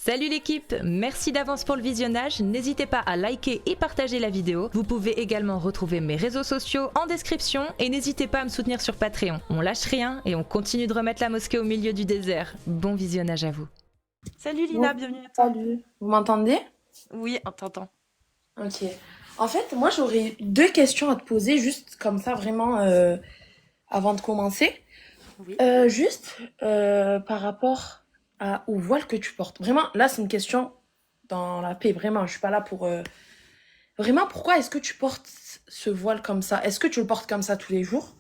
Salut l'équipe, merci d'avance pour le visionnage, n'hésitez pas à liker et partager la vidéo. Vous pouvez également retrouver mes réseaux sociaux en description et n'hésitez pas à me soutenir sur Patreon. On lâche rien et on continue de remettre la mosquée au milieu du désert. Bon visionnage à vous. Salut Lina, Bon, bienvenue à toi. salut. Vous m'entendez? Oui, on t'entend. Ok. En fait, moi, j'aurais deux questions à te poser, juste comme ça, vraiment, avant de commencer. Oui. Par rapport au voile que tu portes. Vraiment, là, c'est une question dans la paix, vraiment. Je suis pas là pour... Vraiment, pourquoi est-ce que tu portes ce voile comme ça? Est-ce que tu le portes comme ça tous les jours?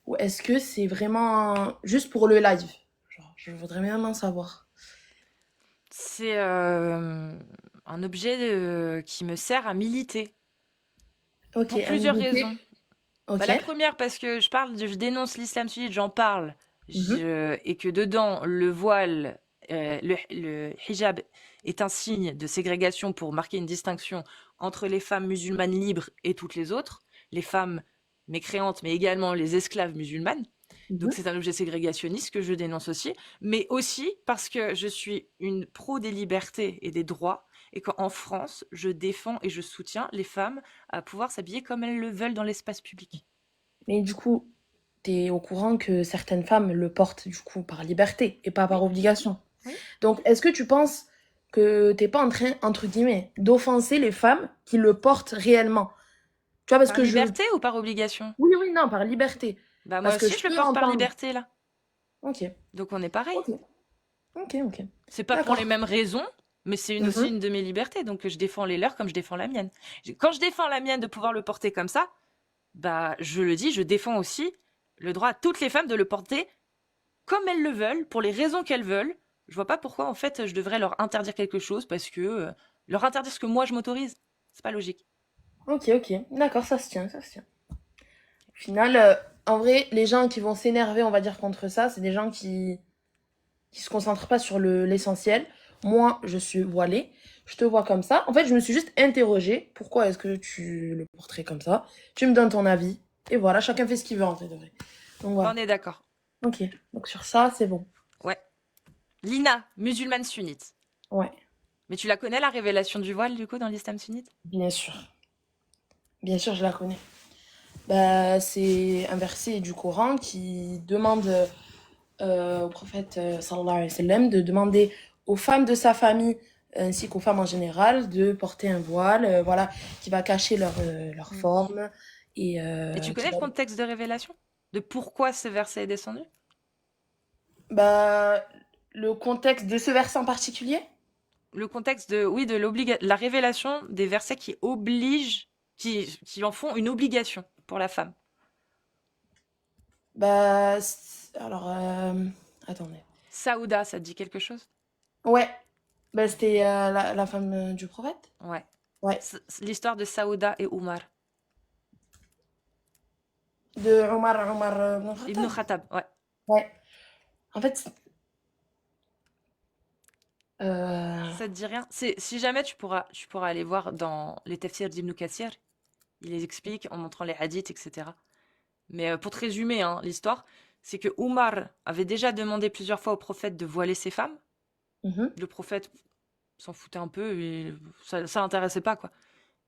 Ou est-ce que c'est vraiment juste pour le live? Genre, je voudrais bien en savoir. C'est un objet qui me sert à militer Ok, pour plusieurs humilité. raisons. Bah, Ok. la première parce que je dénonce l'islam sunnite, j'en parle, Mhm. et que dedans le voile, le hijab est un signe de ségrégation pour marquer une distinction entre les femmes musulmanes libres et toutes les autres, les femmes mécréantes, mais également les esclaves musulmanes. Donc Mhm. c'est un objet ségrégationniste que je dénonce aussi, mais aussi parce que je suis une pro des libertés et des droits, et qu'en France, je défends et je soutiens les femmes à pouvoir s'habiller comme elles le veulent dans l'espace public. Mais du coup, t'es au courant que certaines femmes le portent du coup par liberté et pas Oui, par obligation. oui. Donc, est-ce que tu penses que t'es pas en train, entre guillemets, d'offenser les femmes qui le portent réellement? Tu vois, parce Par que je... liberté ou par obligation? Oui, oui, non, par liberté. Bah moi Parce que aussi je je le peux porte par entendre. liberté là. Ok, Donc on est pareil. ok, ok, ok. C'est pas pour les D'accord. mêmes raisons, mais c'est aussi Mhm. une de mes libertés. Donc je défends les leurs comme je défends la mienne. Quand je défends la mienne de pouvoir le porter comme ça, bah je le dis, je défends aussi le droit à toutes les femmes de le porter comme elles le veulent, pour les raisons qu'elles veulent. Je vois pas pourquoi en fait je devrais leur interdire quelque chose parce que leur interdire ce que moi je m'autorise. C'est pas logique. Ok, ok. D'accord, ça se tient, ça se tient. Au final, en vrai, les gens qui vont s'énerver, on va dire, contre ça, c'est des gens qui se concentrent pas sur l'essentiel. Moi, je suis voilée, je te vois comme ça. En fait, je me suis juste interrogée, pourquoi est-ce que tu le porterais comme ça? Tu me donnes ton avis, et voilà, chacun fait ce qu'il veut en fait, de vrai. Donc Bah, voilà. on est d'accord. Ok, donc sur ça, c'est bon. Ouais. Lina, musulmane sunnite. Ouais, Mais tu la connais, la révélation du voile, du coup, dans l'islam sunnite? bien sûr. Bien sûr, je la connais. Bah, c'est un verset du Coran qui demande au prophète sallallahu alayhi wa sallam de demander aux femmes de sa famille ainsi qu'aux femmes en général de porter un voile, voilà, qui va cacher leur Mm. forme et Et tu qui connais le va... contexte de révélation? De pourquoi ce verset est descendu? Bah, le contexte de ce verset en particulier? Le contexte de, oui, de la révélation des versets qui obligent, qui en font une obligation pour la femme. Bah, alors, attendez. Saouda, ça te dit quelque chose? Ouais, bah, c'était la femme du prophète? Ouais. Ouais. L'histoire de Saouda et Oumar. De Omar ibn Ibn Khattab? Khattab, ouais. Ouais. En fait, euh, Ça te dit rien? Si jamais tu pourras aller voir dans les tafsirs d'Ibn Kathir, il les explique en montrant les hadiths, etc. Mais pour te résumer hein, l'histoire, c'est que Oumar avait déjà demandé plusieurs fois au prophète de voiler ses femmes. mhm, Le prophète s'en foutait un peu et ça l'intéressait pas, quoi.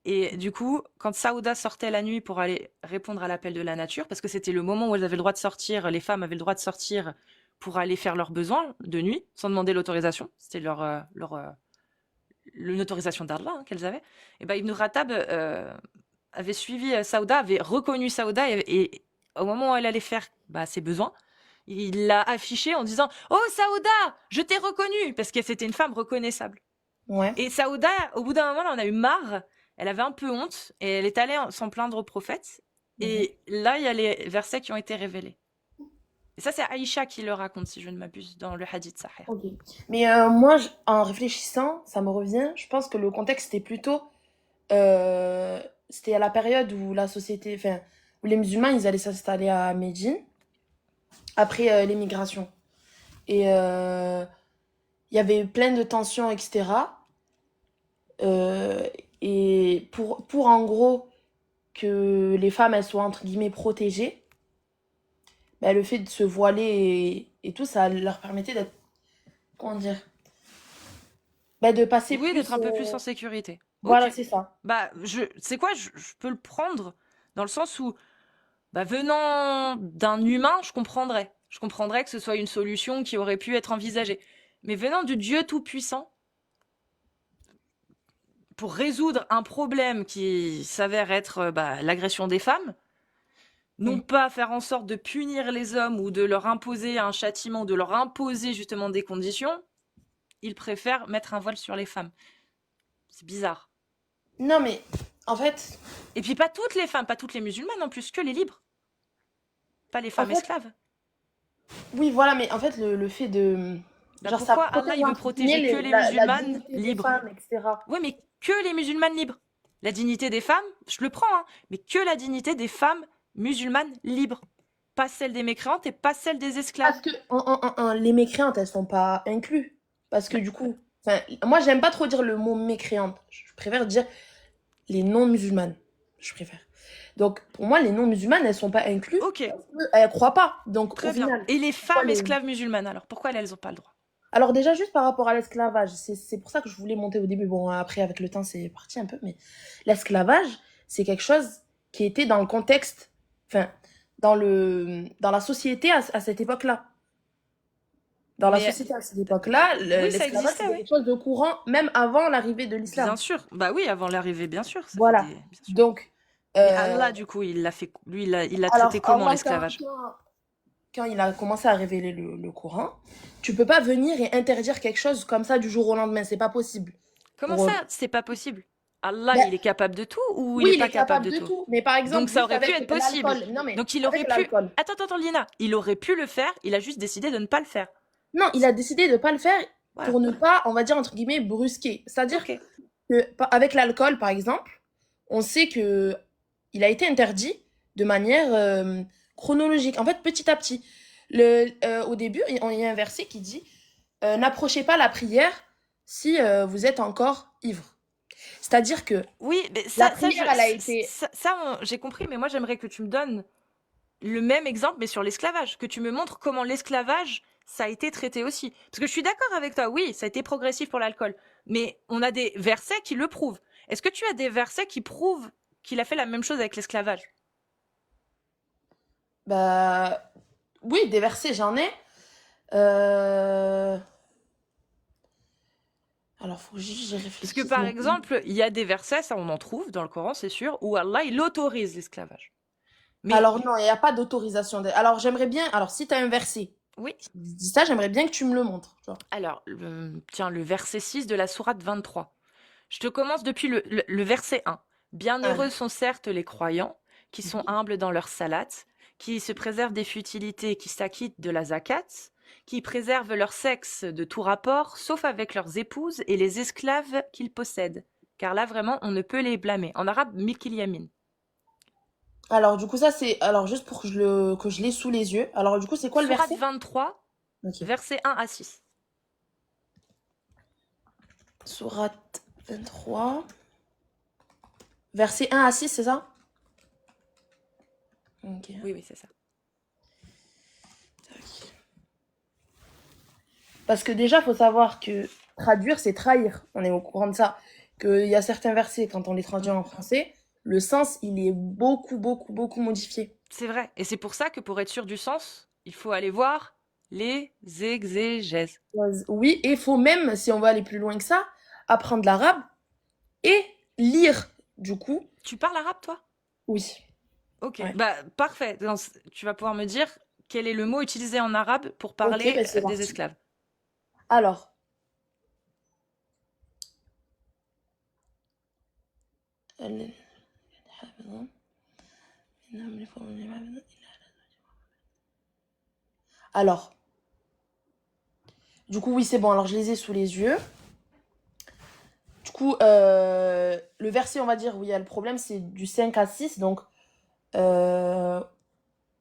Et du coup, quand Saouda sortait la nuit pour aller répondre à l'appel de la nature, parce que c'était le moment où elles avaient le droit de sortir, les femmes avaient le droit de sortir pour aller faire leurs besoins de nuit, sans demander l'autorisation. C'était une autorisation d'Allah hein, qu'elles avaient. Et ben Ibn Khattab avait suivi Saouda, avait reconnu Saouda et au moment où elle allait faire ses besoins, il l'a affiché en disant «Oh Saouda, je t'ai reconnue!» parce que c'était une femme reconnaissable. ouais. Et Saouda, au bout d'un moment, elle en a eu marre, elle avait un peu honte et elle est allée s'en plaindre au prophète. Mhm. Et là, il y a les versets qui ont été révélés. Et ça, c'est Aïcha qui le raconte, si je ne m'abuse, dans le hadith Sahih. Ok. Mais moi, en réfléchissant, ça me revient, je pense que le contexte était plutôt... c'était à la période où la société... Enfin, où les musulmans, ils allaient s'installer à Médine, après l'émigration. Et il y avait plein de tensions, etc. Euh, et pour en gros que les femmes, elles soient, entre guillemets, protégées, bah, le fait de se voiler et tout, ça leur permettait d'être... Comment dire? Bah, de passer Oui, d'être plus. un peu plus en sécurité. Voilà, Ok. c'est ça. Bah, c'est quoi, je peux le prendre dans le sens où, bah, venant d'un humain, je comprendrais. Je comprendrais que ce soit une solution qui aurait pu être envisagée. Mais venant du Dieu Tout-Puissant, pour résoudre un problème qui s'avère être bah, l'agression des femmes, non Mm. pas faire en sorte de punir les hommes ou de leur imposer un châtiment, ou de leur imposer justement des conditions, il préfère mettre un voile sur les femmes. C'est bizarre. Non, mais en fait, Et puis pas toutes les femmes, pas toutes les musulmanes en plus, que les libres, pas les en femmes fait, esclaves. oui, voilà, mais en fait, le fait de. Bah Genre, ça pourquoi Allah protège, il veut entre guillemets, protéger que les la musulmanes dignité des libres? femmes, etc. Oui, mais que les musulmanes libres. La dignité des femmes, je le prends, hein, mais que la dignité des femmes musulmanes libres. Pas celle des mécréantes et pas celle des esclaves. Parce que les mécréantes, elles sont pas incluses. Parce que Bah, du coup, enfin, moi, j'aime pas trop dire le mot mécréante. Je préfère dire les non-musulmanes. Je préfère. Donc, pour moi, les non-musulmanes, elles sont pas incluses ok, parce qu'elles croient pas. Donc, au très bien. final, Et les pourquoi femmes les. esclaves musulmanes, alors pourquoi elles n'ont pas le droit? Alors, déjà, juste par rapport à l'esclavage, c'est pour ça que je voulais monter au début. Bon, après, avec le temps, c'est parti un peu, mais l'esclavage, c'est quelque chose qui était dans le contexte, enfin, dans la société à cette époque-là. Dans la Mais société à cette époque-là, oui, ça l'esclavage, existait, c'était oui. quelque chose de courant, même avant l'arrivée de Bien l'islam. sûr. Bah oui, avant l'arrivée, bien sûr, ça fait Voilà. des. Bien sûr. Donc, Mais euh, Allah, du coup, il l'a fait. Lui, il l'a traité alors, comment Allah, l'esclavage? quand il a commencé à révéler le Coran, tu peux pas venir et interdire quelque chose comme ça du jour au lendemain. C'est pas possible. Comment Pour, ça, c'est pas possible? Allah, ben, il est capable de tout ou il oui, est il pas est capable capable de de tout? tout. Mais par Donc exemple, ça juste aurait pu avec être possible. l'alcool. Non, mais Donc il aurait avec pu. l'alcool. Attends, attends, attends, Lina. Il aurait pu le faire, il a juste décidé de ne pas le faire. Non, il a décidé de pas le faire Voilà. pour ne pas, on va dire, entre guillemets, brusquer. C'est-à-dire Ok. que, avec l'alcool, par exemple, on sait que il a été interdit de manière chronologique. En fait, petit à petit. Au début, il y a un verset qui dit n'approchez pas la prière si vous êtes encore ivre. C'est-à-dire que Oui, mais la prière, elle a été. j'ai compris, mais moi j'aimerais que tu me donnes le même exemple, mais sur l'esclavage, que tu me montres comment l'esclavage, ça a été traité aussi. Parce que je suis d'accord avec toi, oui, ça a été progressif pour l'alcool, mais on a des versets qui le prouvent. Est-ce que tu as des versets qui prouvent qu'il a fait la même chose avec l'esclavage? Bah, oui, des versets, j'en ai. Euh, Alors, faut juste que j'y Parce que réfléchisse. par exemple, il y a des versets, ça on en trouve dans le Coran, c'est sûr, où Allah, il autorise l'esclavage. Mais Alors, non, il n'y a pas d'autorisation. Alors, j'aimerais bien. Alors, si tu as un verset, oui, dis ça, j'aimerais bien que tu me le montres. Tu vois. alors, tiens, le verset 6 de la sourate 23. Je te commence depuis le verset 1. Bienheureux Ah, sont certes les croyants, qui sont oui. humbles dans leur salat, qui se préservent des futilités, qui s'acquittent de la zakat, qui préservent leur sexe de tout rapport, sauf avec leurs épouses et les esclaves qu'ils possèdent. Car là, vraiment, on ne peut les blâmer. En arabe, mikil yamin. Alors, du coup, ça, c'est. Alors, juste pour que je l'ai sous les yeux. Alors, du coup, c'est quoi le Sourate verset? 23, Ok. versets 1 à 6. Sourate 23. Verset 1 à 6, c'est ça? Ok. Oui, oui, c'est ça. Tac. Parce que déjà, il faut savoir que traduire, c'est trahir. On est au courant de ça. Qu'il y a certains versets, quand on les traduit en français, le sens, il est beaucoup, beaucoup, beaucoup modifié. C'est vrai. Et c'est pour ça que pour être sûr du sens, il faut aller voir les exégèses. Oui, et il faut même, si on veut aller plus loin que ça, apprendre l'arabe et lire, du coup. Tu parles arabe, toi? Oui. Ok, Ouais. bah parfait. Tu vas pouvoir me dire quel est le mot utilisé en arabe pour Ok, parler ben c'est des parti. esclaves. Alors, alors, du coup, oui, c'est bon. Alors, je les ai sous les yeux. Du coup, le verset, on va dire, où il y a le problème, c'est du 5 à 6. Donc, euh,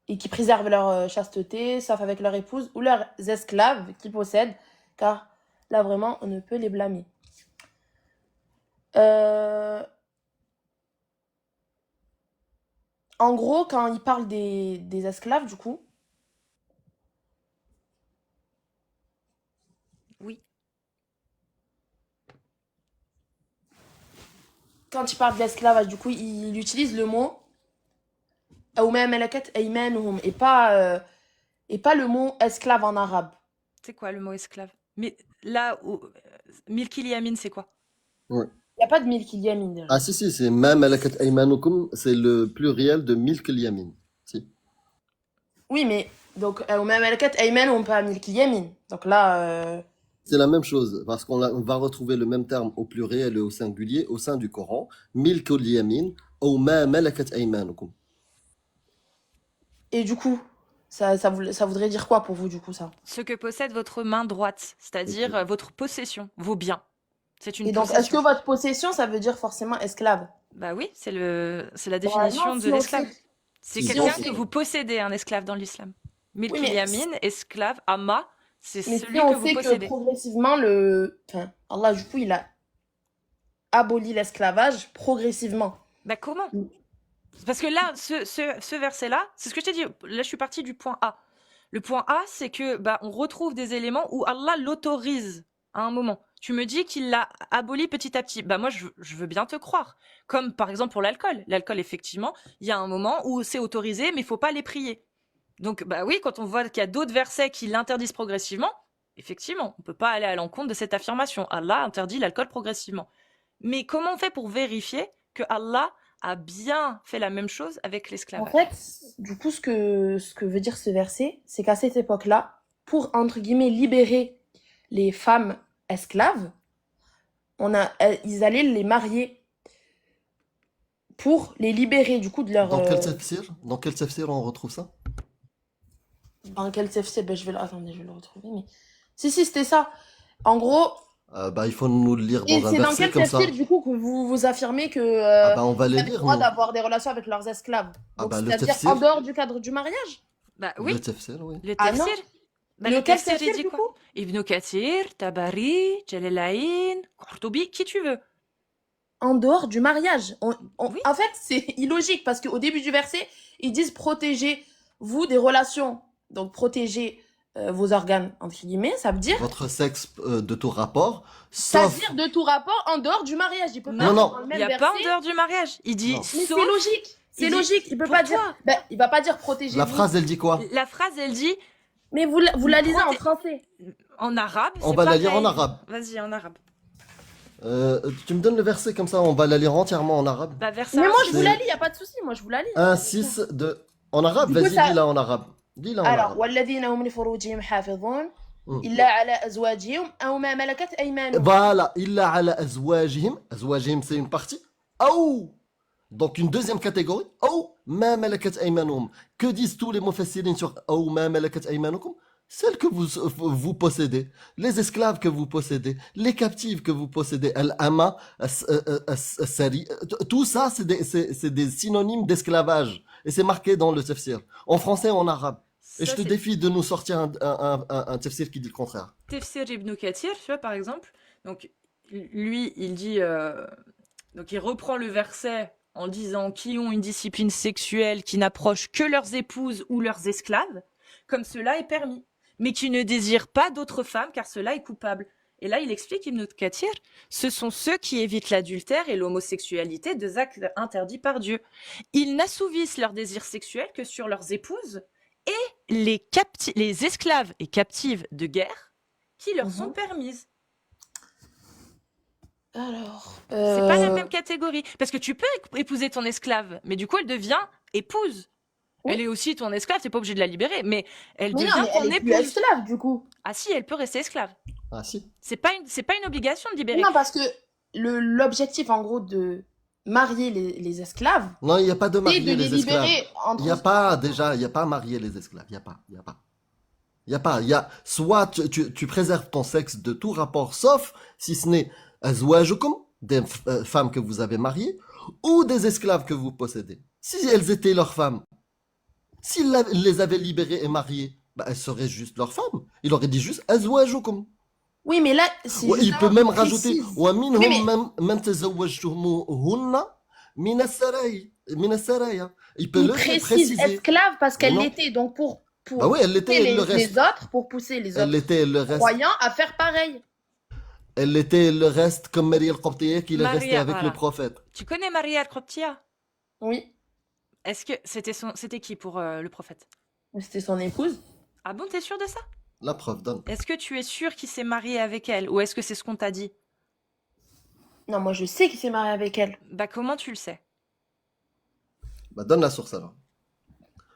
et qui préservent leur chasteté, sauf avec leur épouse ou leurs esclaves qu'ils possèdent, car là, vraiment, on ne peut les blâmer. Euh, En gros, quand il parle des esclaves, du coup, Oui. quand il parle de l'esclavage, du coup, il utilise le mot أو ما ملكت أيمانهم et pas le mot esclave en arabe. C'est quoi le mot esclave? Mais là où Milkil Yamin, c'est quoi? Ouais. Il n'y a pas de milk yamin déjà. Ah si, si, c'est ma malakat aymanukum, c'est le pluriel de milk al-yamin. Si. Oui, mais donc أو ما ملكت أيمانهم pas milk yamin. Donc là, C'est la même chose, parce on va retrouver le même terme au pluriel et au singulier au sein du Coran. Milk al-yamin, ou ma malakat aymanukum. et du coup, ça voudrait dire quoi pour vous, du coup, ça? Ce que possède votre main droite, c'est-à-dire Ok. votre possession, vos biens. C'est une Et donc, est-ce que possession. votre possession, ça veut dire forcément esclave? Bah oui, c'est la Bah définition non, de si on l'esclave. sait. C'est Si, Si quelqu'un on que sait. vous possédez, un esclave dans l'islam. Oui, Milkil mais Yamin, esclave, Amma, c'est mais celui si on que vous sait que possédez. progressivement, enfin, Allah, du coup, il a aboli l'esclavage progressivement. Bah comment? Mm. Parce que là, ce verset-là, c'est ce que je t'ai dit. Là, je suis partie du point A. Le point A, c'est que bah, on retrouve des éléments où Allah l'autorise à un moment. Tu me dis qu'il l'a aboli petit à petit. Bah moi, je veux bien te croire. Comme par exemple pour l'alcool. L'alcool, effectivement, il y a un moment où c'est autorisé, mais il faut pas les prier. Donc bah oui, quand on voit qu'il y a d'autres versets qui l'interdisent progressivement, effectivement, on peut pas aller à l'encontre de cette affirmation. Allah interdit l'alcool progressivement. Mais comment on fait pour vérifier que Allah a bien fait la même chose avec En l'esclavage? fait, du coup, ce que veut dire ce verset, c'est qu'à cette époque-là, pour, entre guillemets, libérer les femmes esclaves, ils allaient les marier pour les libérer, du coup, de leur... Dans quel tafsir on retrouve ça? Dans quel tafsir? Ben, attendez, je vais le retrouver, mais... Si, c'était ça. En gros, Bah, il faut nous le lire et dans un c'est dans verset quel comme ça. tafsir, du coup, que vous affirmez que Ah bah, on va ils les avaient le lire, droit nous. d'avoir des relations avec leurs esclaves. Ah Donc, bah, le c'est-à-dire tafsir, en dehors du cadre du mariage? Bah le oui, tafsir, oui. le Ah non? tafsir. Bah, Le le quel tafsir, il tafsir, dit du quoi? coup? Ibn Kathir, Tabari, Jalalain, Qurtubi, qui tu veux. En dehors du mariage. Oui. En fait, c'est illogique parce qu'au début du verset, ils disent protéger vous des relations. Donc, protéger vos organes, entre guillemets, ça veut dire Votre sexe de tout rapport, sauf... de tout rapport en dehors du mariage. Il peut pas Non, dire non. dans le Il même n'y a verset. pas en dehors du mariage. Il dit Non. Mais sauf. c'est logique. C'est il dit logique. Il peut pour pas dire. toi. Ben, il va pas dire protéger La vous. phrase, elle dit quoi? La phrase, elle dit Mais vous la lisez en français. en arabe. On c'est va la lire en pareil. arabe. Vas-y, en arabe. Tu me donnes le verset comme ça, on va la lire entièrement en arabe. Bah, verset Mais moi, je c'est- vous la lis. Y a pas de souci. Moi, je vous la lis. 1, 6, 2. En arabe, Du coup, vas-y, ça- dis-la en arabe. Dis-la en Alors, arabe. والذين هم لفروجهم حافظون Mm. إلا على أزواجهم أو ما ملكت أيمانهم. Voilà, illa ala azwajihim. Azwajihim, c'est une partie. Ou, donc une deuxième catégorie. Ou, ma malakat aymanuhum. Que disent tous les mufassirin sur ou ma malakat aymanukum? Celles que vous possédez, les esclaves que vous possédez, les captives que vous possédez, al-ama, as-sari, tout ça, c'est des synonymes d'esclavage. Et c'est marqué dans le tafsir. En français et en arabe. Et Ça, je te c'est défie de nous sortir un tafsir qui dit le contraire. Tafsir Ibn Kathir, tu vois, par exemple. Donc, lui, il dit. Donc, il reprend le verset en disant qui ont une discipline sexuelle qui n'approche que leurs épouses ou leurs esclaves, comme cela est permis, mais qui ne désirent pas d'autres femmes, car cela est coupable. Et là, il explique Ibn Kathir, ce sont ceux qui évitent l'adultère et l'homosexualité, deux actes interdits par Dieu. Ils n'assouvissent leurs désirs sexuels que sur leurs épouses et les esclaves et captives de guerre qui leur sont permises. Alors, C'est pas la même catégorie. Parce que tu peux épouser ton esclave, mais du coup, elle devient épouse. Oui. Elle est aussi ton esclave, t'es pas obligé de la libérer, mais elle mais devient non, mais ton elle est plus épouse. esclave du coup. Ah si, elle peut rester esclave. Ah si. C'est pas une obligation de libérer. Non, parce que l'objectif en gros de marier les esclaves, Non, il n'y a pas de c'est marier de les les esclaves. libérer entre. Il n'y a pas, déjà, il n'y a pas marier les esclaves. Il n'y a pas. Il n'y a pas. Il y a, soit tu préserves ton sexe de tout rapport, sauf si ce n'est azwajukum, des femmes que vous avez mariées, ou des esclaves que vous possédez. Si elles étaient leurs femmes, s'il les avait libérées et mariées, bah, elles seraient juste leurs femmes. Il aurait dit juste azwajukum. Oui, mais là, c'est Ouais, il peut justement même qu'il rajouter précise. wa minhum Oui, mais- man tazawwajtumuhunna min as-saraya. Il peut Il le précise préciser. esclave parce qu'elle Non. l'était. Donc pour Bah oui, elle l'était, pousser elle le reste. les autres, pour pousser les Elle autres l'était, elle le reste. croyants à faire pareil. Elle était le reste comme Maria al-Qibtiyya qu'il est resté Maria, avec le voilà. prophète. Tu connais Maria al-Qibtiyya? Oui, Est-ce que c'était qui pour le prophète? c'était son épouse. Ah bon, t'es sûr de ça? La preuve, donne. Est-ce que tu es sûr qu'il s'est marié avec elle ou est-ce que c'est ce qu'on t'a dit? Non, moi je sais qu'il s'est marié avec elle. Bah comment tu le sais? Bah, donne la source alors.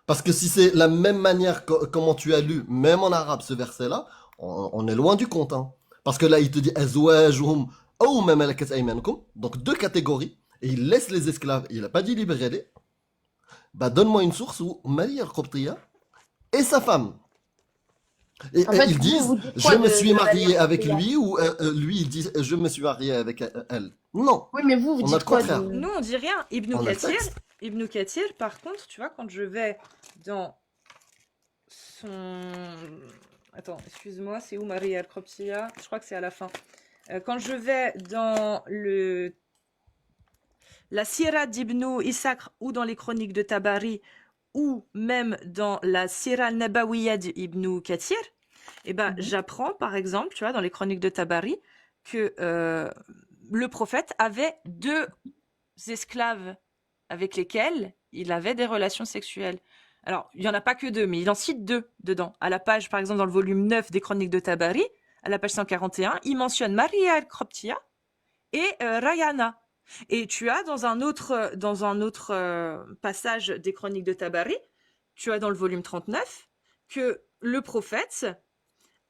Parce que si c'est la même manière comment tu as lu, même en arabe, ce verset-là, on est loin du compte. Hein. Parce que là, il te dit Azwajuhum aw ma malakat aymanukum. Donc deux catégories. Et il laisse les esclaves. Il n'a pas dit libérez-les. Bah, donne-moi une source où Maria al-Qibtiyya et sa femme. Et, En fait, ils disent vous dites je quoi me de suis marié Maria avec al-Qibtiyya? lui ou lui il dit je me suis marié avec elle. Non, Oui, mais vous on a dites le quoi contraire. de... Nous, on dit rien. On a le texte. Ibn Kathir, par contre, tu vois, quand je vais dans son... Attends, excuse-moi, c'est où Maria al-Qibtiyya? Je crois que c'est à la fin. Quand je vais dans la Sira d'Ibn Ishaq ou dans les chroniques de Tabari ou même dans la Sira al-Nabawiyya d'Ibn Kathir, eh ben, j'apprends, par exemple, tu vois, dans les chroniques de Tabari, que le prophète avait 2 esclaves avec lesquels il avait des relations sexuelles. Alors, il n'y en a pas que 2, mais il en cite 2 dedans. À la page, par exemple, dans le volume 9 des chroniques de Tabari, à la page 141, il mentionne Maria al-Qibtiyya et Rayana. Et tu as dans un autre passage des chroniques de Tabari, tu as dans le volume 39, que le prophète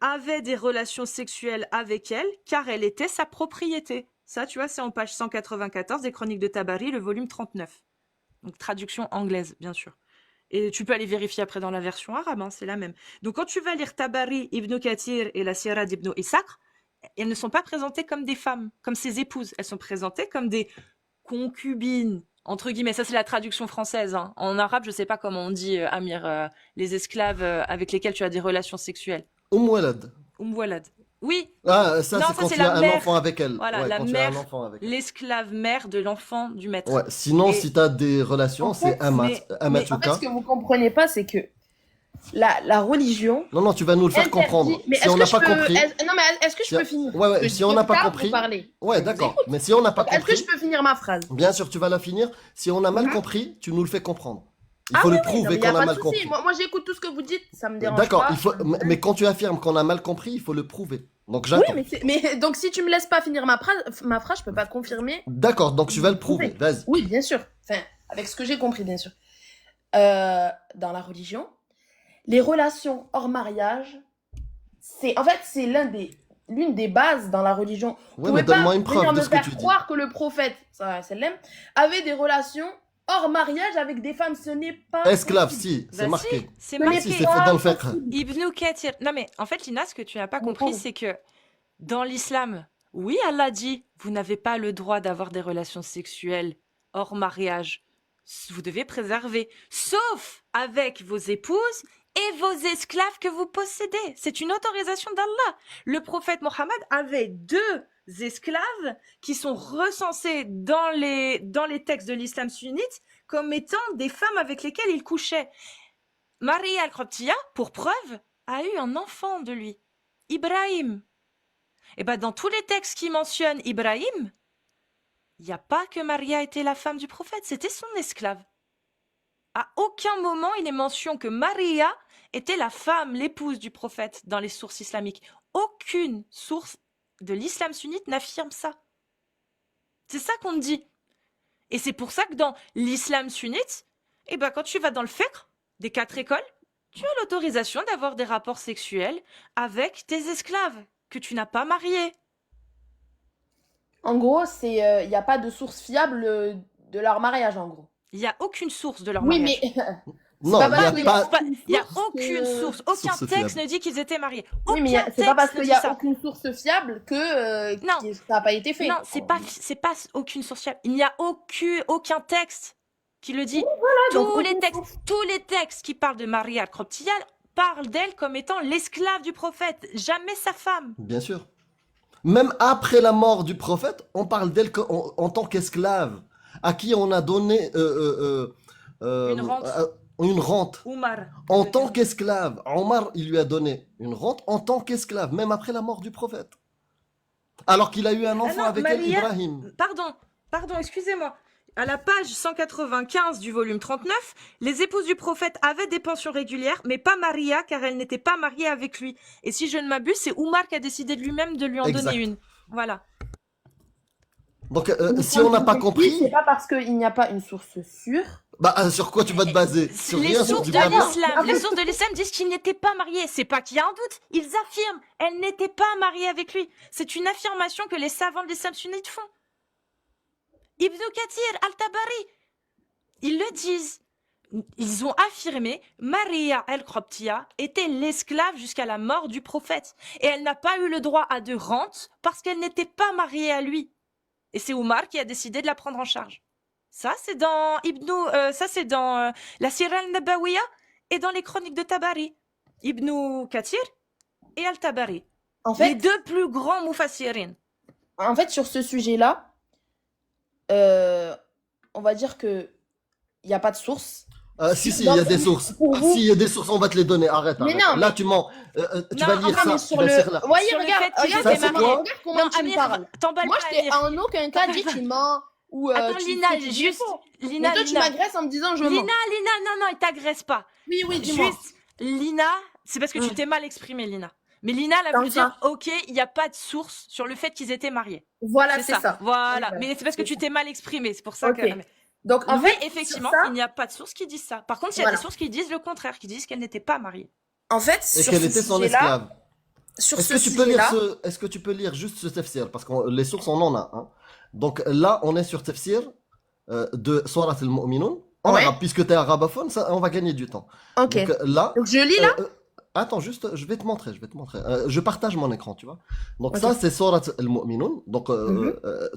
avait des relations sexuelles avec elle car elle était sa propriété. Ça, tu vois, c'est en page 194 des chroniques de Tabari, le volume 39. Donc traduction anglaise, bien sûr. Et tu peux aller vérifier après dans la version arabe, hein, c'est la même. Donc quand tu vas lire Tabari, Ibn Kathir et la Sira d'Ibn Ishaq, elles ne sont pas présentées comme des femmes, comme ses épouses. Elles sont présentées comme des concubines, entre guillemets. Ça, c'est la traduction française. Hein. En arabe, je sais pas comment on dit, Amir, les esclaves avec lesquels tu as des relations sexuelles. Walad. Walad. Oui. Ah, ça Non, c'est ça, quand c'est tu as la un mère. enfant avec elle. Voilà, Ouais, la quand tu as un mère, enfant avec elle. l'esclave mère de l'enfant du maître. Ouais, sinon Et- si tu as des relations, En c'est fait, Amat, mais- En fait, ce Amatuka. que vous comprenez pas, c'est que la religion Non, non, tu vas nous le faire interdit... comprendre. Mais Si on n'a pas compris. Non, mais est-ce que je peux finir? Ouais, ouais, Parce que si on n'a pas plus tard, compris. vous parlez. Ouais, Je vous d'accord. écoute. Mais si on n'a pas Donc, est-ce que je compris, peux finir ma phrase? bien sûr, tu vas la finir. Si on a mal Mhm. compris, tu nous le fais comprendre. Il Ah faut le Non, mais prouver il n'y a qu'on a pas mal de souci. compris. Moi, j'écoute tout ce que vous dites, ça me dérange D'accord, pas. il faut. Mais quand tu affirmes qu'on a mal compris, il faut le prouver. Donc Oui, j'attends. mais donc si tu me laisses pas finir ma phrase, je peux pas confirmer. D'accord, donc tu vas le prouver. Vas-y. Oui, bien sûr. Enfin, avec ce que j'ai compris, bien sûr. Dans la religion, les relations hors mariage, c'est l'une des bases dans la religion. Vous Ouais, pouvez mais pas donne-moi une venir preuve de me ce que faire tu dis. croire que le prophète, sallam, avait des relations hors mariage avec des femmes. Ce n'est pas Esclave, possible. si, c'est Bah marqué. si, c'est Ce n'est marqué. Si, c'est fait dans le fiqh. Ibn Kathir. Non mais en fait, Lina, ce que tu n'as pas Oui, compris, pardon. c'est que dans l'islam, oui, Allah dit, vous n'avez pas le droit d'avoir des relations sexuelles hors mariage. Vous devez préserver, sauf avec vos épouses et vos esclaves que vous possédez. C'est une autorisation d'Allah. Le prophète Mohammed avait 2 esclaves qui sont recensés dans les textes de l'islam sunnite comme étant des femmes avec lesquelles il couchait. Maria al-Qibtiyya, pour preuve, a eu un enfant de lui, Ibrahim. Et ben dans tous les textes qui mentionnent Ibrahim, il n'y a pas que Maria était la femme du prophète, c'était son esclave. À aucun moment il est mention que Maria était la femme, l'épouse du prophète dans les sources islamiques. Aucune source de l'islam sunnite n'affirme ça. C'est ça qu'on dit. Et c'est pour ça que dans l'islam sunnite, eh ben quand tu vas dans le fiqh des 4 écoles, tu as l'autorisation d'avoir des rapports sexuels avec tes esclaves que tu n'as pas mariés. En gros, il n'y a pas de source fiable de leur mariage, en gros. Il n'y a aucune source de leur Oui, mariage. mais Non, pas il n'y parce a qu'il pas. Il n'y a source aucune que- source, aucun Source texte fiable. ne dit qu'ils étaient mariés. oui, mais Aucun c'est pas parce texte qu'il ne n'y dit a ça. aucune source fiable que Non. ça n'a pas été fait. Non, c'est pas aucune source fiable. Il n'y a aucun texte qui le dit. donc tous les aucune textes, source. tous les textes qui parlent de Maria al-Qibtiyya parlent d'elle comme étant l'esclave du prophète, jamais sa femme. Bien sûr. Même après la mort du prophète, on parle d'elle en tant qu'esclave, à qui on a donné Une rente. une rente. Oumar. En tant qu'esclave. Omar, il lui a donné une rente en tant qu'esclave, même après la mort du prophète. Alors qu'il a eu un Ah enfant non, avec elle, Maria, Ibrahim. pardon, excusez-moi. À la page 195 du volume 39, les épouses du prophète avaient des pensions régulières, mais pas Maria, car elle n'était pas mariée avec lui. Et si je ne m'abuse, c'est Oumar qui a décidé de lui-même de lui en donner Exact. une. Voilà. Donc, Mais si comme on n'a je pas vous ai dit, c'est compris, pas parce qu'il n'y a pas une source sûre. bah, sur quoi tu vas te baser? Sur Les rien, sur sources du de blabla? l'islam, En les fait, sources de l'islam disent qu'ils n'étaient pas mariés. C'est pas qu'il y a un doute. Ils affirment, elle n'était pas mariée avec lui. C'est une affirmation que les savants de l'islam sunnite font. Ibn Kathir, Al-Tabari, ils le disent. Ils ont affirmé Maria el-Khrobtia était l'esclave jusqu'à la mort du prophète. Et elle n'a pas eu le droit à de rente parce qu'elle n'était pas mariée à lui. Et c'est Oumar qui a décidé de la prendre en charge. Ça, c'est dans la Sira al-Nabawiya et dans les chroniques de Tabari. Ibn Kathir et Al-Tabari. en Les fait, deux plus grands mufassirin. sur ce sujet-là, on va dire que il n'y a pas de source. Si, il Dans y a le- des sources. Pour Ah, vous. si, il y a des sources, on va te les donner. Arrête, Mais arrête. non, Là, mais- tu mens. Tu Non, vas lire Ah, mais ça. sur Tu vas le. lire là. Voyez, Sur le regarde, fait qu'il regarde, Ça, c'est quoi comment tu me Amir, parles. t'emballes Moi, pas, je t'ai Amir. en aucun cas dit tu mens ou Attends, tu Lina, dis juste. faux. Lina, Mais toi, tu Lina. m'agresses en me disant je mens. Lina, non, il t'agresse pas. Oui, oui, dis-moi. Juste, Lina, c'est parce que tu t'es mal exprimé, Lina. Mais Lina, elle a Dans voulu ça. dire, ok, il n'y a pas de source sur le fait qu'ils étaient mariés. Voilà, c'est ça. Voilà. Ouais, Mais c'est parce que c'est tu ça. t'es mal exprimé. C'est pour ça Ok. que. Donc, en Oui, fait, effectivement, sur ça, il n'y a pas de source qui disent ça. Par contre, il y a Voilà. des sources qui disent le contraire, qui disent qu'elle n'était pas mariée. en fait, Et sur qu'elle ce était son sujet-là, esclave. sur Est-ce ce que tu peux lire sujet-là, est-ce que tu peux lire juste ce tafsir? Parce que les sources, on en a. Hein. Donc là, on est sur tafsir de Surat al-Mu'minun. En Ouais. arabe, puisque tu es arabophone, ça, on va gagner du temps. ok. Donc là, Donc, je lis là. attends, juste, je vais te montrer. Je partage mon écran, tu vois. Donc Ok. ça, c'est Surat al-Mu'minun. Donc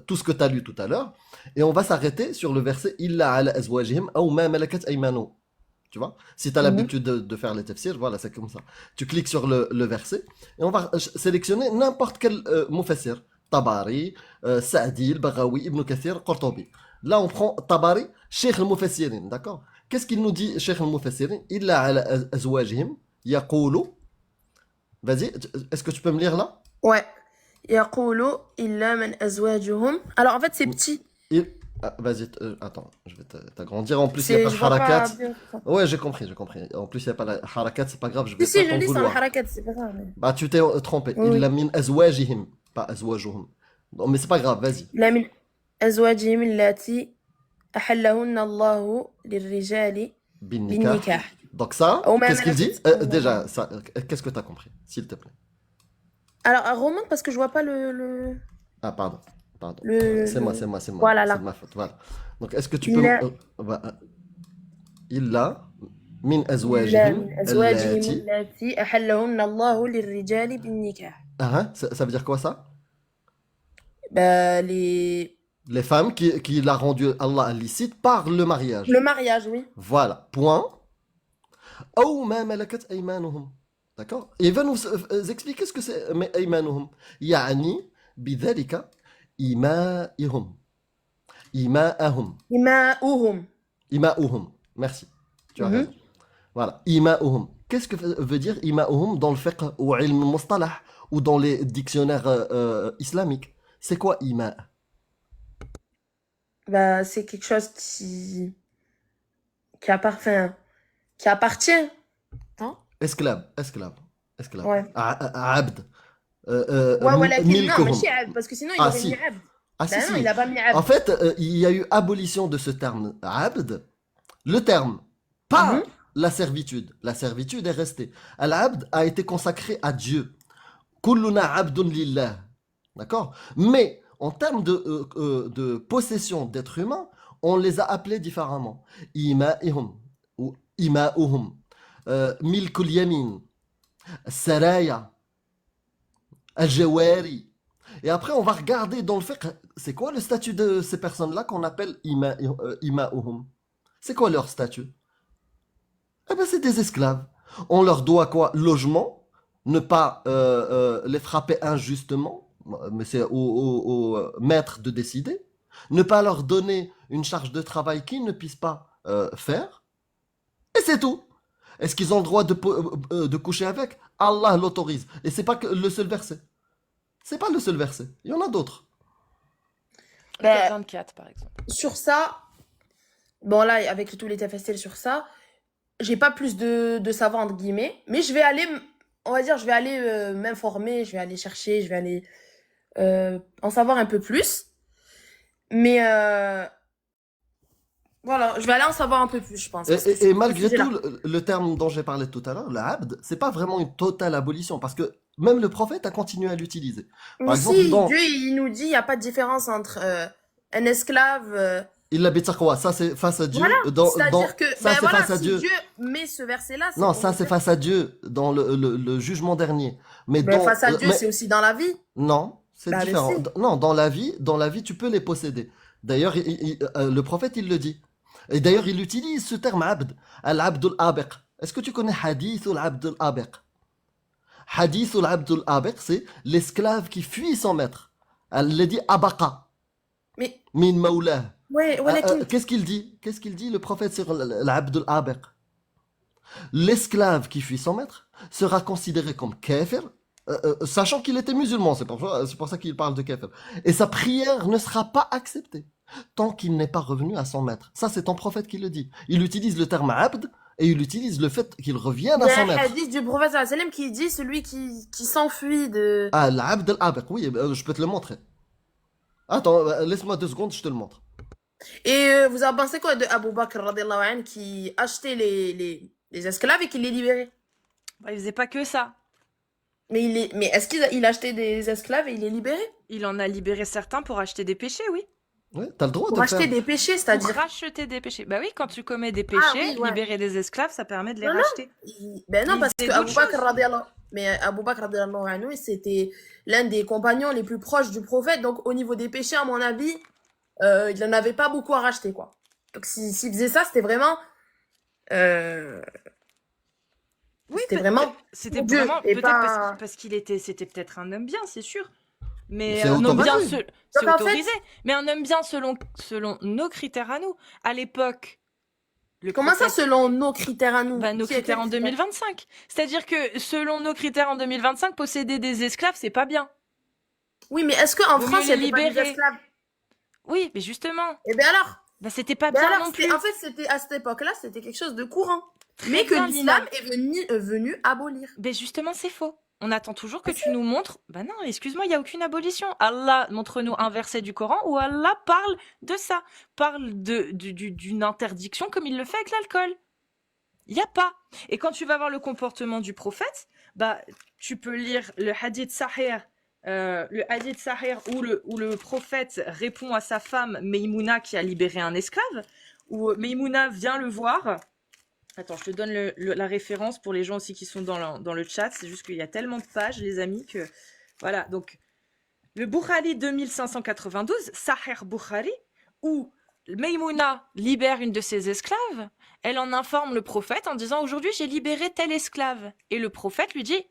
tout ce que tu as lu tout à l'heure. Et on va s'arrêter sur le verset Illa ala azwajihim aw ma malakat aymanu. Tu vois. Si tu as Mhm. l'habitude de faire les tafsirs, voilà, c'est comme ça. Tu cliques sur le verset et on va sélectionner n'importe quel mufassir. Tabari, Sa'di, Baghawi, Ibn Kathir, Qurtubi. Là, on prend Tabari, Sheikh al-Mufassirin, d'accord? Qu'est-ce qu'il nous dit, Sheikh al-Mufassirin? Illa ala azwajihim. Yaqulu. Vas-y, est-ce que tu peux me lire là? Ouais. Yaqulu illa man azwajuhum. Alors, en fait, c'est petit. Vas-y, attends, je vais t'agrandir. En plus, il n'y a Je pas vois de pas harakat. bien. Ouais, j'ai compris. En plus, il n'y a pas la harakat, c'est pas grave, je vais Si, si, pas je t'en lis sans le vouloir. harakat, c'est pas grave. Bah, tu t'es trompé. Oui. Illa min azwajihim, pas azwajuhum. Non, mais c'est pas grave, vas-y. لا من أزواجهم اللاتي أحلهن الله للرجال Bin nikah. بالنكاح. Donc ça, Oh, mais qu'est-ce qu'il dit? Malakat, Déjà, ça, qu'est-ce que tu as compris, s'il te plaît? Alors, remonte parce que je vois pas le... Ah, pardon. C'est moi. Voilà, là. C'est de ma faute. Voilà. Donc, est-ce que tu peux. Illa min لا azwajihim. من أزواجهم allati. اللاتي أحلهن الله للرجال بالنكاح. Ah, ça veut dire quoi ça? Bah, les... Les femmes qui l'a rendu Allah licite par le mariage. Le mariage, oui. Voilà. Point. Ou ma malakat aymanuhum. D'accord? Et il va nous expliquer ce que c'est aymanuhum. Yani bidhalika ima'ihum. Ima'ahum. إماؤهم. Ima'uhum. Merci. Tu as Mhm. raison. Voilà. Ima'uhum. Qu'est-ce que veut dire ima'uhum dans le fiqh ou ilm mustalah ou dans les dictionnaires islamiques? C'est quoi ima'? Bah, c'est quelque chose qui appartient. Hein? Esclave. Ouais. Abd. Ouais, ولكن non, milkuhum. ماشي عبد parce que sinon il Ah, aurait si. mis عبد. Ah si, Bah non, si. il a pas mis En عبد. fait, il y a eu abolition de ce terme abd. Le terme, pas Mhm. la servitude. La servitude est restée. Al-abd a été consacré à Dieu. Kulluna abdun lillah. D'accord? Mais en termes de possession d'êtres humains, on les a appelés différemment. Ima'ihum ou ima'uhum. Milkul yamin. Saraya. Al-jawari. Et après, on va regarder dans le fiqh, c'est quoi le statut de ces personnes-là qu'on appelle ima'uhum? C'est quoi leur statut? Eh ben, c'est des esclaves. On leur doit quoi? Logement, ne pas les frapper injustement, mais c'est au maître de décider. Ne pas leur donner une charge de travail qu'ils ne puissent pas faire. Et c'est tout. Est-ce qu'ils ont le droit de coucher avec? Allah l'autorise. Et c'est pas que le seul verset. C'est pas le seul verset. Il y en a d'autres. Ben, 24, par exemple. sur ça, bon là, avec tous les TFSL sur ça, j'ai pas plus de savoir entre guillemets, mais je vais aller, on va dire, je vais aller m'informer, je vais aller chercher, je vais aller en savoir un peu plus. Mais voilà, je vais aller en savoir un peu plus, je pense. Et, Parce que et- et ce malgré sujet-là. tout, le terme dont j'ai parlé tout à l'heure, l'abd, c'est pas vraiment une totale abolition, parce que même le prophète a continué à l'utiliser. Par Mais exemple, si, dans Dieu, il nous dit, il n'y a pas de différence entre un esclave. Il habite quoi? Ça c'est face à Dieu. Voilà. C'est-à-dire que, Ça ben c'est voilà, face à si Dieu. Dieu met ce verset-là, c'est Non, pour ça nous c'est dire. face à Dieu dans le jugement dernier. Mais Ben dans face à Dieu, mais c'est aussi dans la vie. non, c'est Ben différent. si. Non, dans la vie, tu peux les posséder. D'ailleurs, le prophète il le dit. Et d'ailleurs, il utilise ce terme abd, al-abd al-abiq. Est-ce que tu connais hadith al-abd al-abiq? Hadith al-abd al-abiq, c'est l'esclave qui fuit son maître. Elle le dit abaqa Mais, min maulah. ouais, walakin. Qu'est-ce qu'il dit? Qu'est-ce qu'il dit le prophète sur l'abd al-abiq? L'esclave qui fuit son maître sera considéré comme kafir, sachant qu'il était musulman, c'est pour ça qu'il parle de kafir. Et sa prière ne sera pas acceptée tant qu'il n'est pas revenu à son maître. Ça, c'est ton prophète qui le dit. Il utilise le terme abd et il utilise le fait qu'il revienne Il à y a son un maître. hadith du prophète sallallahu alayhi wa sallam qui dit celui qui s'enfuit de. Ah, l'abd al-abiq, oui, je peux te le montrer. Attends, laisse-moi 2 secondes, je te le montre. Et vous en pensez quoi de Abu Bakr radiallahu anhu qui achetait les esclaves et qui les libérait? Bah, il faisait pas que ça. Mais est-ce qu'il achetait des esclaves et il les libérait? Il en a libéré certains pour acheter des péchés, oui. Ouais, t'as le droit de Pour le acheter faire. des péchés, Pour c'est-à-dire. racheter des péchés. Bah oui, quand tu commets des péchés, oui, ouais. libérer des esclaves, ça permet de les Non, racheter. Ben non, Il parce faisait que Abu d'autres Bakr choses. radiallahu. Mais Abu Bakr radiallahu anhu, c'était l'un des compagnons les plus proches du prophète. Donc au niveau des péchés, à mon avis, il n'en avait pas beaucoup à racheter, quoi. Donc s'il faisait ça, c'était vraiment. Oui, C'était vraiment. c'était pour Dieu, vraiment et peut-être pas- parce qu'il était, c'était peut-être un homme bien, c'est sûr. Mais C'est un homme bien, autorisé. c'est Donc, en fait- autorisé. Mais un homme bien selon nos critères à nous. À l'époque, le Comment ça, prophète- selon nos critères à nous? Bah, nos Qui étaient critères en les critères 2025. C'est-à-dire que selon nos critères en 2025, posséder des esclaves, c'est pas bien. Oui, mais est-ce qu'en Vaut France, il mieux y les avait pas des libérer. esclaves? Oui, mais justement, Eh bien alors? bah, c'était pas Ben bien alors, non plus. en fait, c'était à cette époque-là, c'était quelque chose de courant. Très Mais que bien, l'islam Lina. est venu abolir. Ben justement, c'est faux. On attend toujours que tu nous montres. Ben non, excuse-moi, il n'y a aucune abolition. Allah, montre-nous un verset du Coran où Allah parle de ça. Parle d'une interdiction comme il le fait avec l'alcool. Il n'y a pas. Et quand tu vas voir le comportement du prophète, bah, tu peux lire le hadith Sahih. Le hadith Sahih où le prophète répond à sa femme Maïmouna qui a libéré un esclave, où Maïmouna vient le voir. Attends, je te donne la référence pour les gens aussi qui sont dans le chat. C'est juste qu'il y a tellement de pages, les amis, que... Voilà, donc... Le Bukhari 2592, Sahih Bukhari, où Maïmouna libère une de ses esclaves, elle en informe le prophète en disant « Aujourd'hui, j'ai libéré tel esclave. » Et le prophète lui dit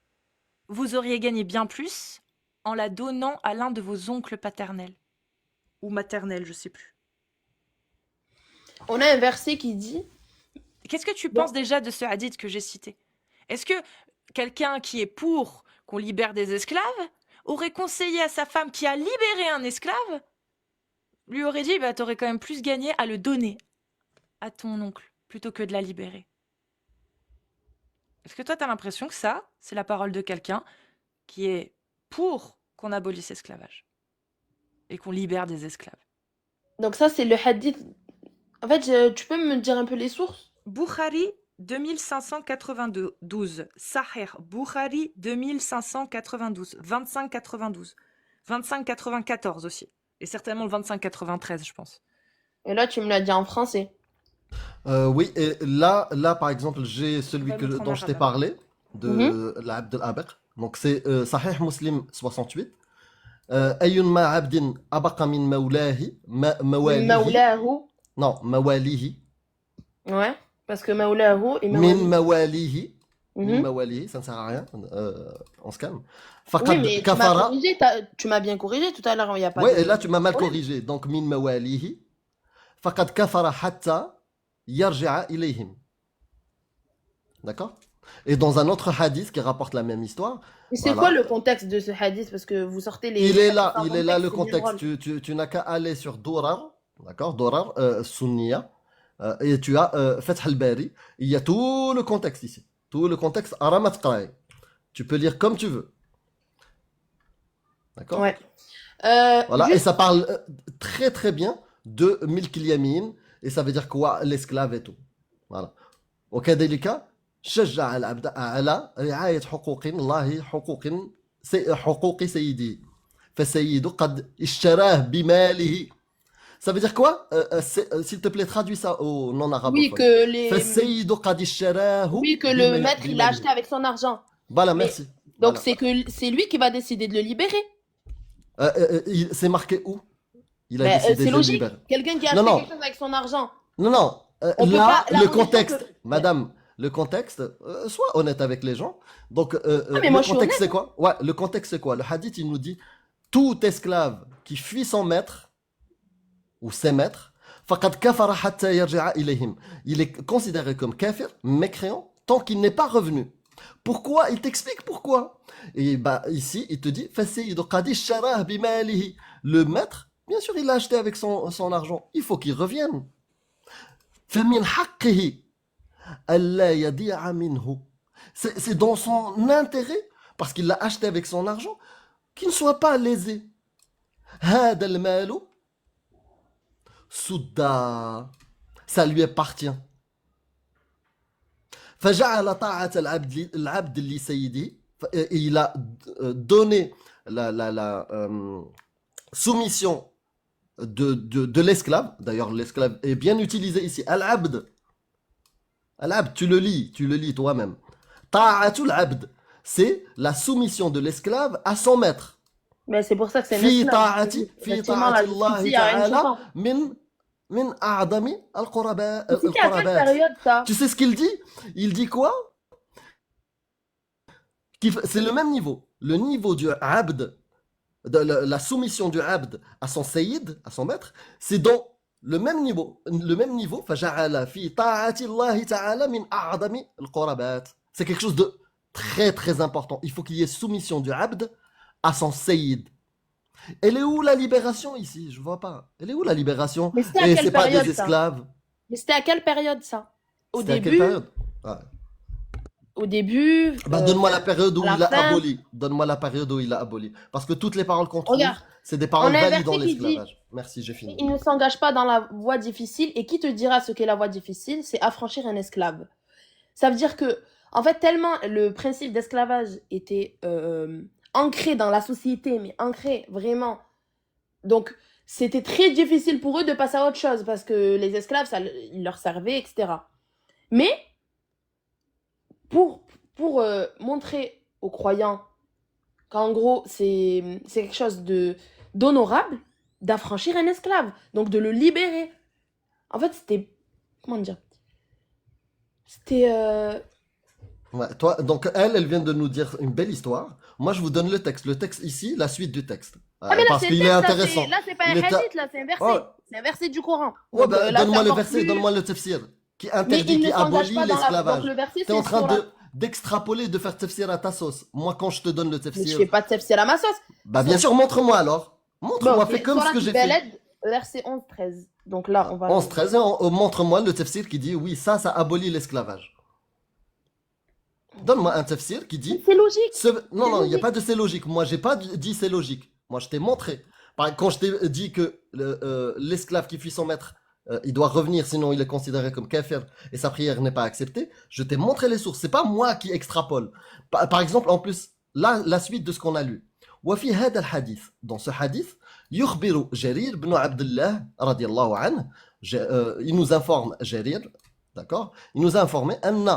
« Vous auriez gagné bien plus en la donnant à l'un de vos oncles paternels. » Ou maternels, je sais plus. On a un verset qui dit. Qu'est-ce que tu Bon. penses déjà de ce hadith que j'ai cité? Est-ce que quelqu'un qui est pour qu'on libère des esclaves aurait conseillé à sa femme qui a libéré un esclave, lui aurait dit bah, t'aurais quand même plus gagné à le donner à ton oncle plutôt que de la libérer? Est-ce que toi t'as l'impression que ça, c'est la parole de quelqu'un qui est pour qu'on abolisse l'esclavage et qu'on libère des esclaves? Donc, ça, c'est le hadith. En fait, tu peux me dire un peu les sources? Bukhari 2592, Sahih Bukhari 2592, 2592, 2594 aussi, et certainement le 2593, je pense. Et là, tu me l'as dit en français. Oui, et là, par exemple, j'ai celui On va le mettre en dont je t'ai arabe. parlé, de l'Abd al-Abiq. Donc, c'est Sahih Muslim 68. Ayyunma abdin abaqa min mawlahi, mawalihi. Mawlahu. Non, mawalihi. Ouais. Parce que Mawlahu et Min Mawali. mawalihi. Min Mhm. mawalihi, ça ne sert à rien. On se calme. Oui, Faqad mais kafara. tu m'as bien corrigé tout à l'heure, il n'y a pas Ouais, de... et là, tu m'as mal problème. corrigé. Donc, min mawalihi. Faqad kafara hatta yarji'a ilayhim. D'accord? Et dans un autre hadith qui rapporte la même histoire, Et c'est quoi voilà, le contexte de ce hadith? Parce que vous sortez les il est hadiths là, sans il est là le c'est bien contexte. drôle. Tu n'as qu'à aller sur Durar, d'accord, Durar, Sunniya, et tu as Fath al-Bari. Il y a tout le contexte ici. Tout le contexte Aramat Qara'i. Tu peux lire comme tu veux, d'accord? Ouais. Voilà, et Juste, ça parle très très bien de Milk al-Yamin, et ça veut dire quoi? L'esclave et tout. Voilà. وكذلك شجع العبد على رعاية حقوق الله حقوق سيده فسيده قد اشتراه بماله. Ça veut dire quoi? S'il te plaît, traduis ça au oui, non-arabophone. que les, فالسيد قد اشتراه oui, que le maître, il l'a acheté بماله. avec son argent. Voilà, Mais, merci. donc Voilà. c'est que c'est lui qui va décider de le libérer. C'est marqué où? Il a Ben, décidé c'est de le logique. libérer. Quelqu'un qui a Non, acheté non, quelque chose avec son argent. non, non. On peut Là, pas, la le condition contexte, que... madame, le contexte, sois honnête avec les gens. Donc, Ah, mais le moi je suis contexte, c'est honnête. quoi? Ouais, le contexte, c'est quoi? Le hadith, il nous dit, tout esclave qui fuit son maître, ou ses maîtres, فقد كفر حتى يرجع إليهم. Il est considéré comme kafir, mécréant, tant qu'il n'est pas revenu. Pourquoi? Il t'explique pourquoi. Et bah, ici, il te dit, فَسَيِّدُ قَدِ اشْتَرَاهُ بِمَالِهِ. Le maître, bien sûr, il l'a acheté avec son argent. Il faut qu'il revienne. فَمِنْ حَقِّهِ أَلَّا يَضِيعَ مِنْهُ. C'est dans son intérêt, parce qu'il l'a acheté avec son argent, qu'il ne soit pas lésé. هذا المال سُدًّا. Ça lui appartient. فجعل طاعة العبد لسيده. Et il a donné la soumission de l'esclave. D'ailleurs, l'esclave est bien utilisé ici. Al-abd. Al-abd, tu le lis toi-même. Ta'atul abd, c'est la soumission de l'esclave à son maître. Mais c'est pour ça que c'est un في esclave. طاعة في Effectivement, طاعة là, الله jusqu'ici, il n'y a rien de تعالى choquant. من أعظم Et c'était à quelle القربات. période ça? Tu sais ce qu'il dit? Il dit quoi? C'est le même niveau. Le niveau du abd, de la soumission du abd à son sayyid, à son maître, c'est dans le même niveau. Le même niveau. فجعل في طاعة الله تعالى من أعظم القربات. C'est quelque chose de très très important. Il faut qu'il y ait soumission du abd à son sayyid. Elle est où la libération ici? Je vois pas. Elle est où la libération? Mais c'était à Et quelle c'est pas période des ça? esclaves. Mais c'était à quelle période ça? Au C'était à quelle début, période? Ouais. au début, Bah, donne-moi la période où à la il a fin. aboli. Donne-moi la période où il a aboli. Parce que toutes les paroles qu'on trouve, Regarde, c'est des on paroles a un valides dans verset qui dit l'esclavage. Merci, j'ai fini. il ne s'engage pas dans la voie difficile. Et qui te dira ce qu'est la voie difficile? C'est affranchir un esclave. Ça veut dire que, en fait, tellement le principe d'esclavage était ancré dans la société, mais ancré vraiment. Donc, c'était très difficile pour eux de passer à autre chose parce que les esclaves, ça ils leur servait, etc. Mais pour, pour montrer aux croyants qu'en gros, c'est quelque chose d'honorable d'affranchir un esclave, donc de le libérer. En fait, c'était... Comment dire? C'était... Ouais, toi, donc elle vient de nous dire une belle histoire. Moi, je vous donne le texte. Le texte ici, la suite du texte. Ah mais là, Parce c'est qu'il le est texte, intéressant. là, c'est pas un Il est hadith, là, c'est un verset. Ouais. C'est un verset du Coran. Ouais, Donc, bah, là, donne-moi c'est le encore verset, plus- donne-moi le tafsir qui Mais interdit, il ne qui s'engage abolit pas dans la... Donc, l'esclavage. le verset, T'es c'est en train sur la... d'extrapoler, de faire tafsir à ta sauce. Moi, quand je te donne le Mais je tafsir, fais pas de tafsir à ma sauce. bah bien sûr, montre-moi alors. Montre-moi, Bon, fais comme ce que j'ai fait. Beled, verset 11-13. Donc là, on va... 11-13, montre-moi le tafsir qui dit oui, ça abolit l'esclavage. Donne-moi un tafsir qui dit C'est logique. Non, C'est non, il n'y a logique. pas de c'est logique. Moi, j'ai pas dit c'est logique. Moi, je t'ai montré. Quand je t'ai dit que l'esclave qui fuit son maître, il doit revenir, sinon il est considéré comme kafir et sa prière n'est pas acceptée, je t'ai montré les sources. C'est pas moi qui extrapole. Par exemple, en plus, là, la suite de ce qu'on a lu. وفي هذا الحديث, dans ce hadith, يخبر جرير بن عبد الله رضي الله عنه, il nous informe Jarir, d'accord? Il nous a informé أن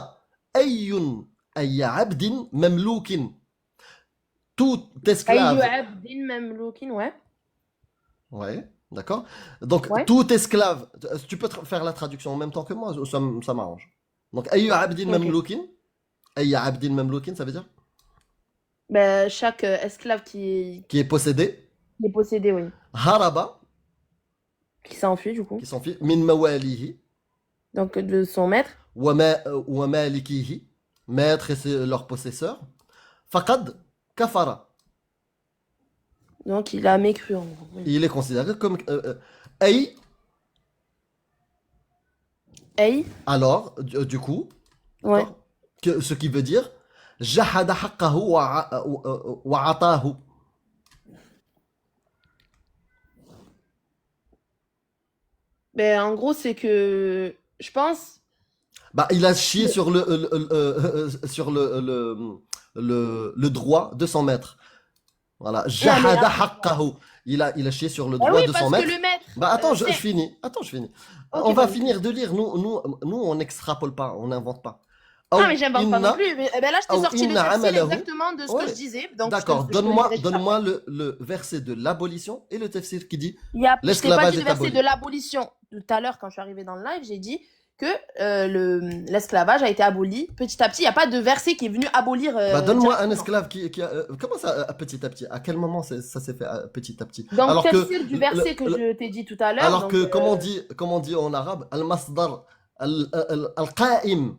أي عبد مملوك, tout esclave. Ayyu abdin mamloukin, ouais. Ouais, d'accord. Donc, Ouais. tout esclave, tu peux faire la traduction en même temps que moi, ça m'arrange. Donc, أي عبد Ok. مملوك, أي عبد مملوك, ça veut dire Ben, chaque esclave qui qui est possédé. est possédé, oui. Haraba, Qui s'enfuit, du coup. qui s'enfuit. Min mawalihi, Donc, de son maître. wa malikihi, maîtres et leurs possesseurs. Faqad kafara. Donc il a mécru en gros. Oui. Il est considéré comme ay, Hey, alors, du coup, ouais. d'accord, ce qui veut dire jahada haqqahu wa atahu. Ben, en gros, c'est que je pense. Bah, il a chié sur sur le droit de son maître. Voilà, Non, mais jahada attends. haqqahu. Il a chié sur le Ah droit oui, de son parce que maître. le maître. Bah attends, je C'est. finis. Attends, je finis. On Ok, va vas-y. finir de lire. Nous, on n'extrapole pas, on n'invente pas. Non, Aou mais j'invente pas non inna, plus. Mais, eh ben là, je t'ai aou sorti le inna tafsir amalahu. exactement de ce que je Ouais, disais. Donc, d'accord. je te le dirai juste Donne-moi après. le verset de l'abolition et le tafsir qui dit Je t'ai pas dit l'esclavage le est verset aboli. de l'abolition. Tout à l'heure, quand je suis arrivée dans le live, j'ai dit que l'esclavage a été aboli petit à petit. Il n'y a pas de verset qui est venu abolir Bah donne-moi un directement. esclave qui a. Comment ça, petit à petit? À quel moment ça s'est fait petit à petit? Donc, Alors que, tafsir du verset que je t'ai dit tout à l'heure. alors Donc, que comme on dit en arabe, al-masdar, al-qa'im,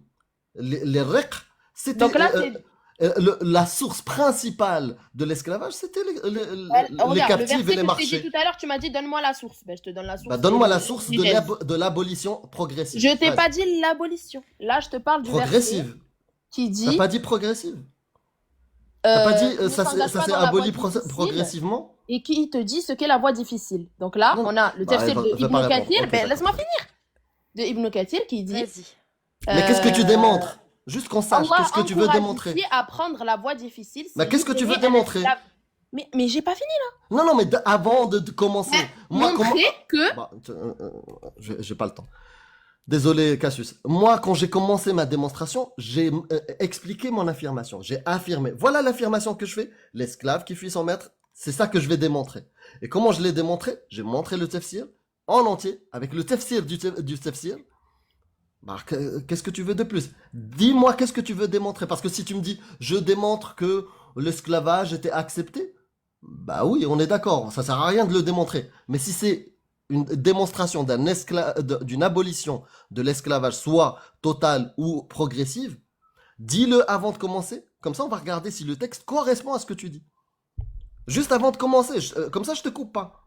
les riq, c'était donc là, c'est. la source principale de l'esclavage, c'était les Regarde, le captifs et verset les que je t'ai dit marchés. tout à l'heure, tu m'as dit donne-moi la source. Ben, je te donne la source. Bah donne-moi la C'est source Exégèse. de l'abolition progressive. Je t'ai Vas-y. pas dit l'abolition. Là, je te parle du verset Progressive. qui T'as dit pas dit progressive. T'as pas dit il ne s'engage ça pas s'est dans la voie aboli difficile progressivement? et qui te dit ce qu'est la voie difficile. Donc là, Non. on a le Bah, tafsir de va pas Ibn répondre. Kathir. Ok, Ben, d'accord. laisse-moi finir. De Ibn Kathir qui dit Vas-y. Mais qu'est-ce que tu euh, démontres? Juste qu'on sache, Allah qu'est-ce que tu veux encourage démontrer? ici à prendre la voie difficile. Mais c'est qu'est-ce que tu veux libérer un démontrer? esclave. Mais j'ai pas fini. Non, non, mais avant de commencer, Mais moi, comment... montrer que Bah, j'ai pas le temps. Désolé, Cassius. Moi, quand j'ai commencé ma démonstration, j'ai expliqué mon affirmation. J'ai affirmé. Voilà l'affirmation que je fais. L'esclave qui fuit son maître, c'est ça que je vais démontrer. Et comment je l'ai démontré? J'ai montré le tafsir en entier, avec le tafsir du tafsir. Bah, qu'est-ce que tu veux de plus? Dis-moi qu'est-ce que tu veux démontrer. Parce que si tu me dis, je démontre que l'esclavage était accepté, bah oui, on est d'accord, ça sert à rien de le démontrer. Mais si c'est une démonstration d'une abolition de l'esclavage, soit totale ou progressive, dis-le avant de commencer. Comme ça, on va regarder si le texte correspond à ce que tu dis. Juste avant de commencer, comme ça, je te coupe pas.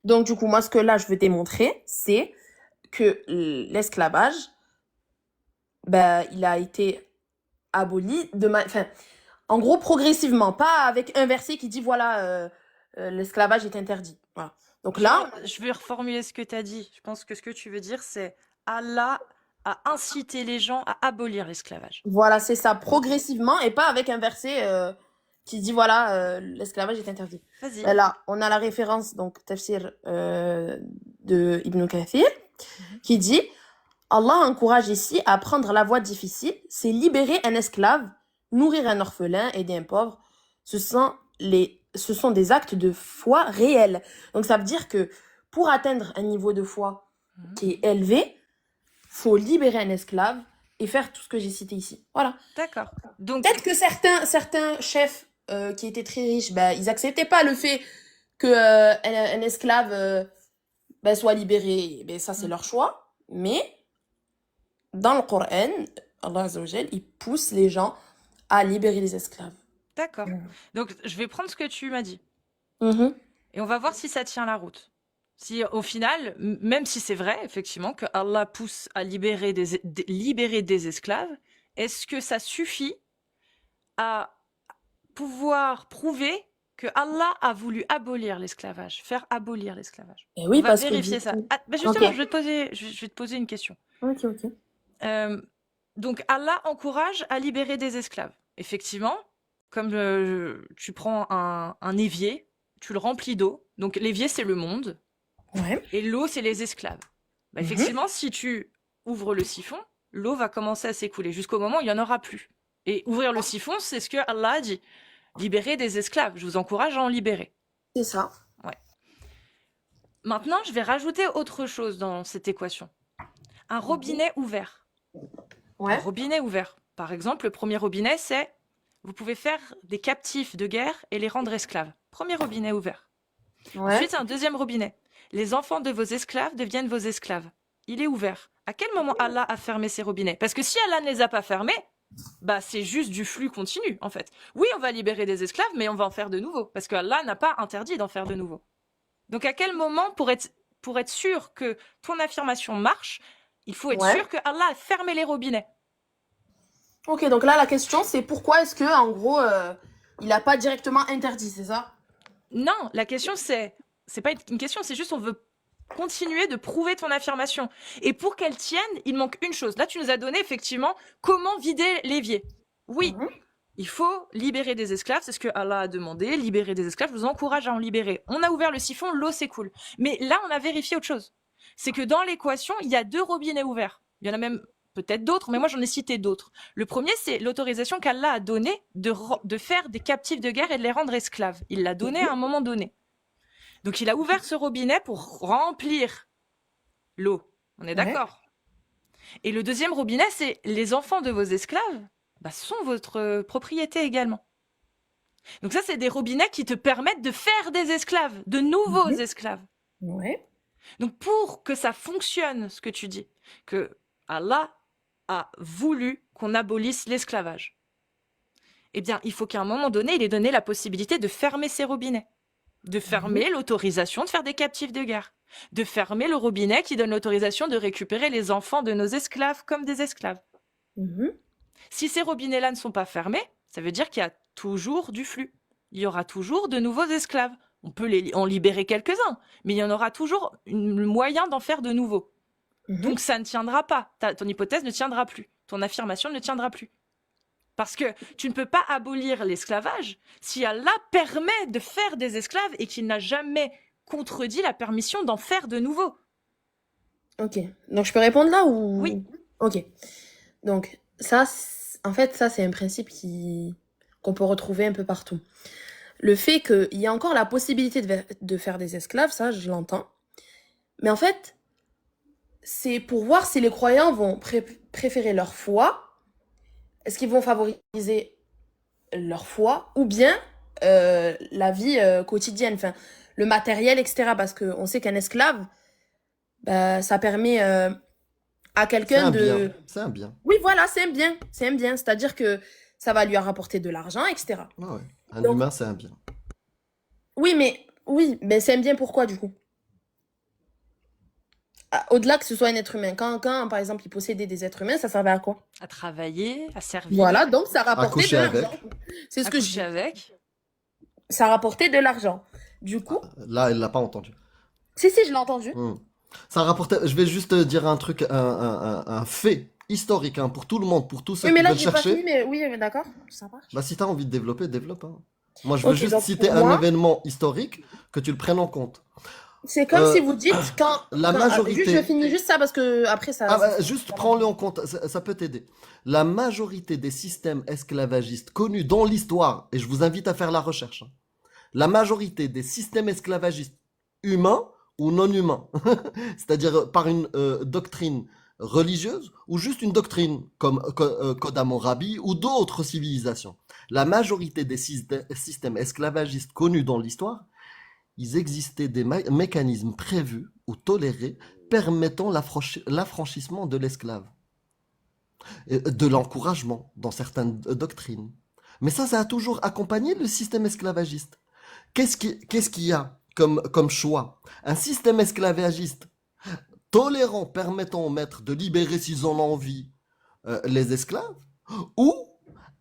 donc du coup moi ce que là je veux démontrer c'est que l'esclavage ben il a été aboli enfin en gros progressivement, pas avec un verset qui dit voilà l'esclavage est interdit. Voilà. Donc là, Je vais reformuler ce que tu as dit. Je pense que ce que tu veux dire, c'est Allah a incité les gens à abolir l'esclavage. voilà, c'est ça, progressivement et pas avec un verset qui dit voilà l'esclavage est interdit. Vas-y. Ben là, on a la référence donc tafsir de Ibn Kathir qui dit Allah encourage ici à prendre la voie difficile, c'est libérer un esclave, nourrir un orphelin, aider un pauvre. Ce sont des actes de foi réels. Donc ça veut dire que pour atteindre un niveau de foi qui est élevé, faut libérer un esclave et faire tout ce que j'ai cité ici. Voilà. D'accord. Donc, Peut-être que certains chefs qui étaient très riches, ben, ils acceptaient pas le fait que un esclave ben, soit libéré. Ben, ça, c'est leur choix. Mais dans le Coran, Allah Azza wa Jal, il pousse les gens à libérer les esclaves. d'accord. Donc, je vais prendre ce que tu m'as dit. Mhm. Et on va voir si ça tient la route. Si au final, même si c'est vrai, effectivement, que Allah pousse à libérer des esclaves, est-ce que ça suffit à pouvoir prouver que Allah a voulu abolir l'esclavage, faire abolir l'esclavage? Et oui, On va parce que vérifier du ça. coup- Ah, bah justement, Ok. je vais te poser une question. Ok. Donc Allah encourage à libérer des esclaves. Effectivement, comme tu prends un évier, tu le remplis d'eau. Donc l'évier, c'est le monde. Ouais. Et l'eau, c'est les esclaves. Bah, Mhm. effectivement, si tu ouvres le siphon, l'eau va commencer à s'écouler jusqu'au moment où il n'y en aura plus. Et ouvrir le siphon, c'est ce que Allah a dit. Libérer des esclaves. Je vous encourage à en libérer. C'est ça. Maintenant, je vais rajouter autre chose dans cette équation. Un robinet ouvert. Un Ouais. robinet ouvert. Par exemple, le premier robinet, c'est vous pouvez faire des captifs de guerre et les rendre esclaves. Premier robinet ouvert. Ouais. Ensuite, un deuxième robinet. les enfants de vos esclaves deviennent vos esclaves. Il est ouvert. À quel moment Allah a fermé ses robinets? Parce que si Allah ne les a pas fermés, bah c'est juste du flux continu en fait. Oui, on va libérer des esclaves, mais on va en faire de nouveaux. Parce que Allah n'a pas interdit d'en faire de nouveaux. Donc à quel moment, pour être sûr que ton affirmation marche, il faut être Ouais. sûr que Allah a fermé les robinets. Ok, donc là, la question, c'est pourquoi est-ce que, en gros, il a pas directement interdit, c'est ça? Non, la question c'est pas une question, c'est juste on veut continuer de prouver ton affirmation. Et pour qu'elle tienne, il manque une chose. Là, tu nous as donné effectivement comment vider l'évier. Oui, Mhm. il faut libérer des esclaves, c'est ce que Allah a demandé, libérer des esclaves, je vous encourage à en libérer. On a ouvert le siphon, l'eau s'écoule. Mais là, on a vérifié autre chose. C'est que dans l'équation, il y a 2 robinets ouverts. Il y en a même peut-être d'autres, mais moi j'en ai cité d'autres. Le premier, c'est l'autorisation qu'Allah a donnée de faire des captifs de guerre et de les rendre esclaves. Il l'a donné à un moment donné. Donc il a ouvert ce robinet pour remplir l'eau. On est Ouais. d'accord? Et le deuxième robinet, c'est les enfants de vos esclaves sont votre propriété également. Donc ça, c'est des robinets qui te permettent de faire des esclaves, de nouveaux Mhm. esclaves. Ouais. Donc pour que ça fonctionne, ce que tu dis, que Allah a voulu qu'on abolisse l'esclavage, eh bien, il faut qu'à un moment donné, il ait donné la possibilité de fermer ces robinets, de fermer l'autorisation de faire des captifs de guerre, de fermer le robinet qui donne l'autorisation de récupérer les enfants de nos esclaves comme des esclaves. Mhm. Si ces robinets-là ne sont pas fermés, ça veut dire qu'il y a toujours du flux. Il y aura toujours de nouveaux esclaves. On peut en libérer quelques-uns, mais il y en aura toujours un moyen d'en faire de nouveaux. Mhm. Donc ça ne tiendra pas. Ton hypothèse ne tiendra plus. Ton affirmation ne tiendra plus. Parce que tu ne peux pas abolir l'esclavage si Allah permet de faire des esclaves et qu'il n'a jamais contredit la permission d'en faire de nouveaux. Ok. Donc je peux répondre là ou... Oui. Ok. Donc ça, en fait, ça c'est un principe qu'on peut retrouver un peu partout. Le fait qu'il y a encore la possibilité de faire des esclaves, ça je l'entends. Mais en fait, c'est pour voir si les croyants vont préférer leur foi. Est-ce qu'ils vont favoriser leur foi ou bien la vie quotidienne, enfin, le matériel, etc. Parce qu'on sait qu'un esclave, bah, ça permet à C'est quelqu'un un de... bien. C'est un bien. Oui, voilà, c'est un bien. C'est un bien. C'est-à-dire que ça va lui rapporter de l'argent, etc. Ah ouais. Un Donc, humain, c'est un bien. oui, mais c'est un bien pourquoi, du coup? Ah, au-delà que ce soit un être humain. Quand, par exemple, il possédait des êtres humains, ça servait à quoi? À travailler, à servir, Voilà, donc ça À rapportait de coucher avec. l'argent. C'est ce à que je coucher dis. avec. Ça rapportait de l'argent. Du coup, Là, elle l'a pas entendu. si, je l'ai entendu. Hmm. Ça rapportait. Je vais juste dire un truc, un fait historique hein, pour tout le monde, pour tous ceux Oui, mais qui là, veulent j'ai pas chercher. fini, mais oui, mais d'accord, ça marche. Bah, si t'as envie de développer, développe. Hein. Moi, je veux Ok, juste donc citer pour un moi, événement historique que tu le prennes en compte. c'est comme Euh, si vous dites la juste, je majorité. finis juste ça parce que après Ah, ça bah, juste ça prends-le en compte, ça peut t'aider. La majorité des systèmes esclavagistes connus dans l'histoire, et je vous invite à faire la recherche, hein, la majorité des systèmes esclavagistes humains ou non humains, c'est-à-dire par une doctrine religieuse ou juste une doctrine comme Code Hammurabi ou d'autres civilisations. La majorité des systèmes esclavagistes connus dans l'histoire, ils existaient des mécanismes prévus ou tolérés permettant l'affranchissement de l'esclave, de l'encouragement dans certaines doctrines. Mais ça a toujours accompagné le système esclavagiste. Qu'est-ce qu'il y a comme choix? Un système esclavagiste tolérant, permettant aux maîtres de libérer s'ils en ont envie les esclaves, ou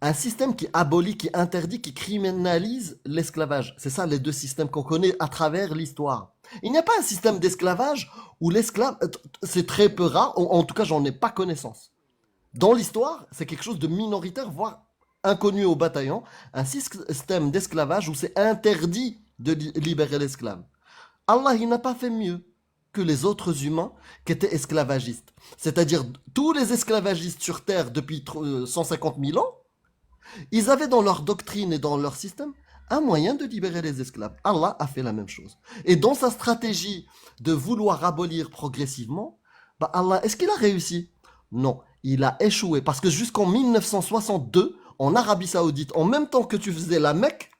un système qui abolit, qui interdit, qui criminalise l'esclavage. C'est ça les deux systèmes qu'on connaît à travers l'histoire. Il n'y a pas un système d'esclavage où l'esclave, c'est très peu rare, en tout cas j'en ai pas connaissance. Dans l'histoire, c'est quelque chose de minoritaire, voire inconnu au bataillon, un système d'esclavage où c'est interdit de libérer l'esclave. Allah, il n'a pas fait mieux que les autres humains qui étaient esclavagistes. C'est-à-dire, tous les esclavagistes sur Terre depuis 150 000 ans, ils avaient dans leur doctrine et dans leur système un moyen de libérer les esclaves. Allah a fait la même chose. Et dans sa stratégie de vouloir abolir progressivement, bah Allah, est-ce qu'il a réussi? Non, il a échoué. Parce que jusqu'en 1962, en Arabie Saoudite, en même temps que tu faisais la Mecque,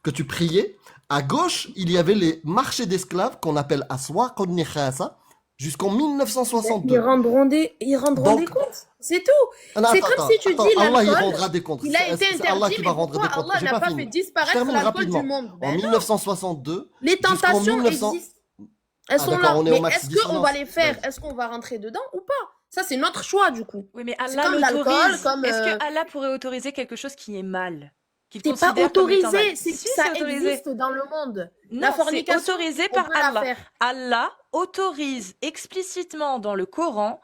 que tu priais. À gauche, il y avait les marchés d'esclaves qu'on appelle Aswaq al-Nikhasa jusqu'en Ils 1962. rendront des Donc, comptes. C'est tout. non, C'est attends, comme si tu attends, dis Allah il l'alcool, rendra des comptes. il a été C'est Allah interdit, qui mais va rendre pourquoi des comptes. Allah J'ai n'a pas pas fini. fait Je disparaître termine l'alcool du rapidement. monde? En Ben non. 1962 Les jusqu'en tentations 1900. existent. Elles Ah sont d'accord, là. on est au Mais max est-ce qu'on va dissonance. les faire? Vas-y. Est-ce qu'on va rentrer dedans ou pas? Ça, c'est notre choix, du coup. Oui, mais C'est Allah comme l'alcool, l'autorise. comme... Est-ce que Allah pourrait autoriser quelque chose qui est mal, qu'il C'est pas considère comme étant mal? autorisé, c'est Si, que ça c'est autorisé. existe dans le monde. Non, La c'est fornication, autorisé on par peut la Allah. faire. Allah autorise explicitement dans le Coran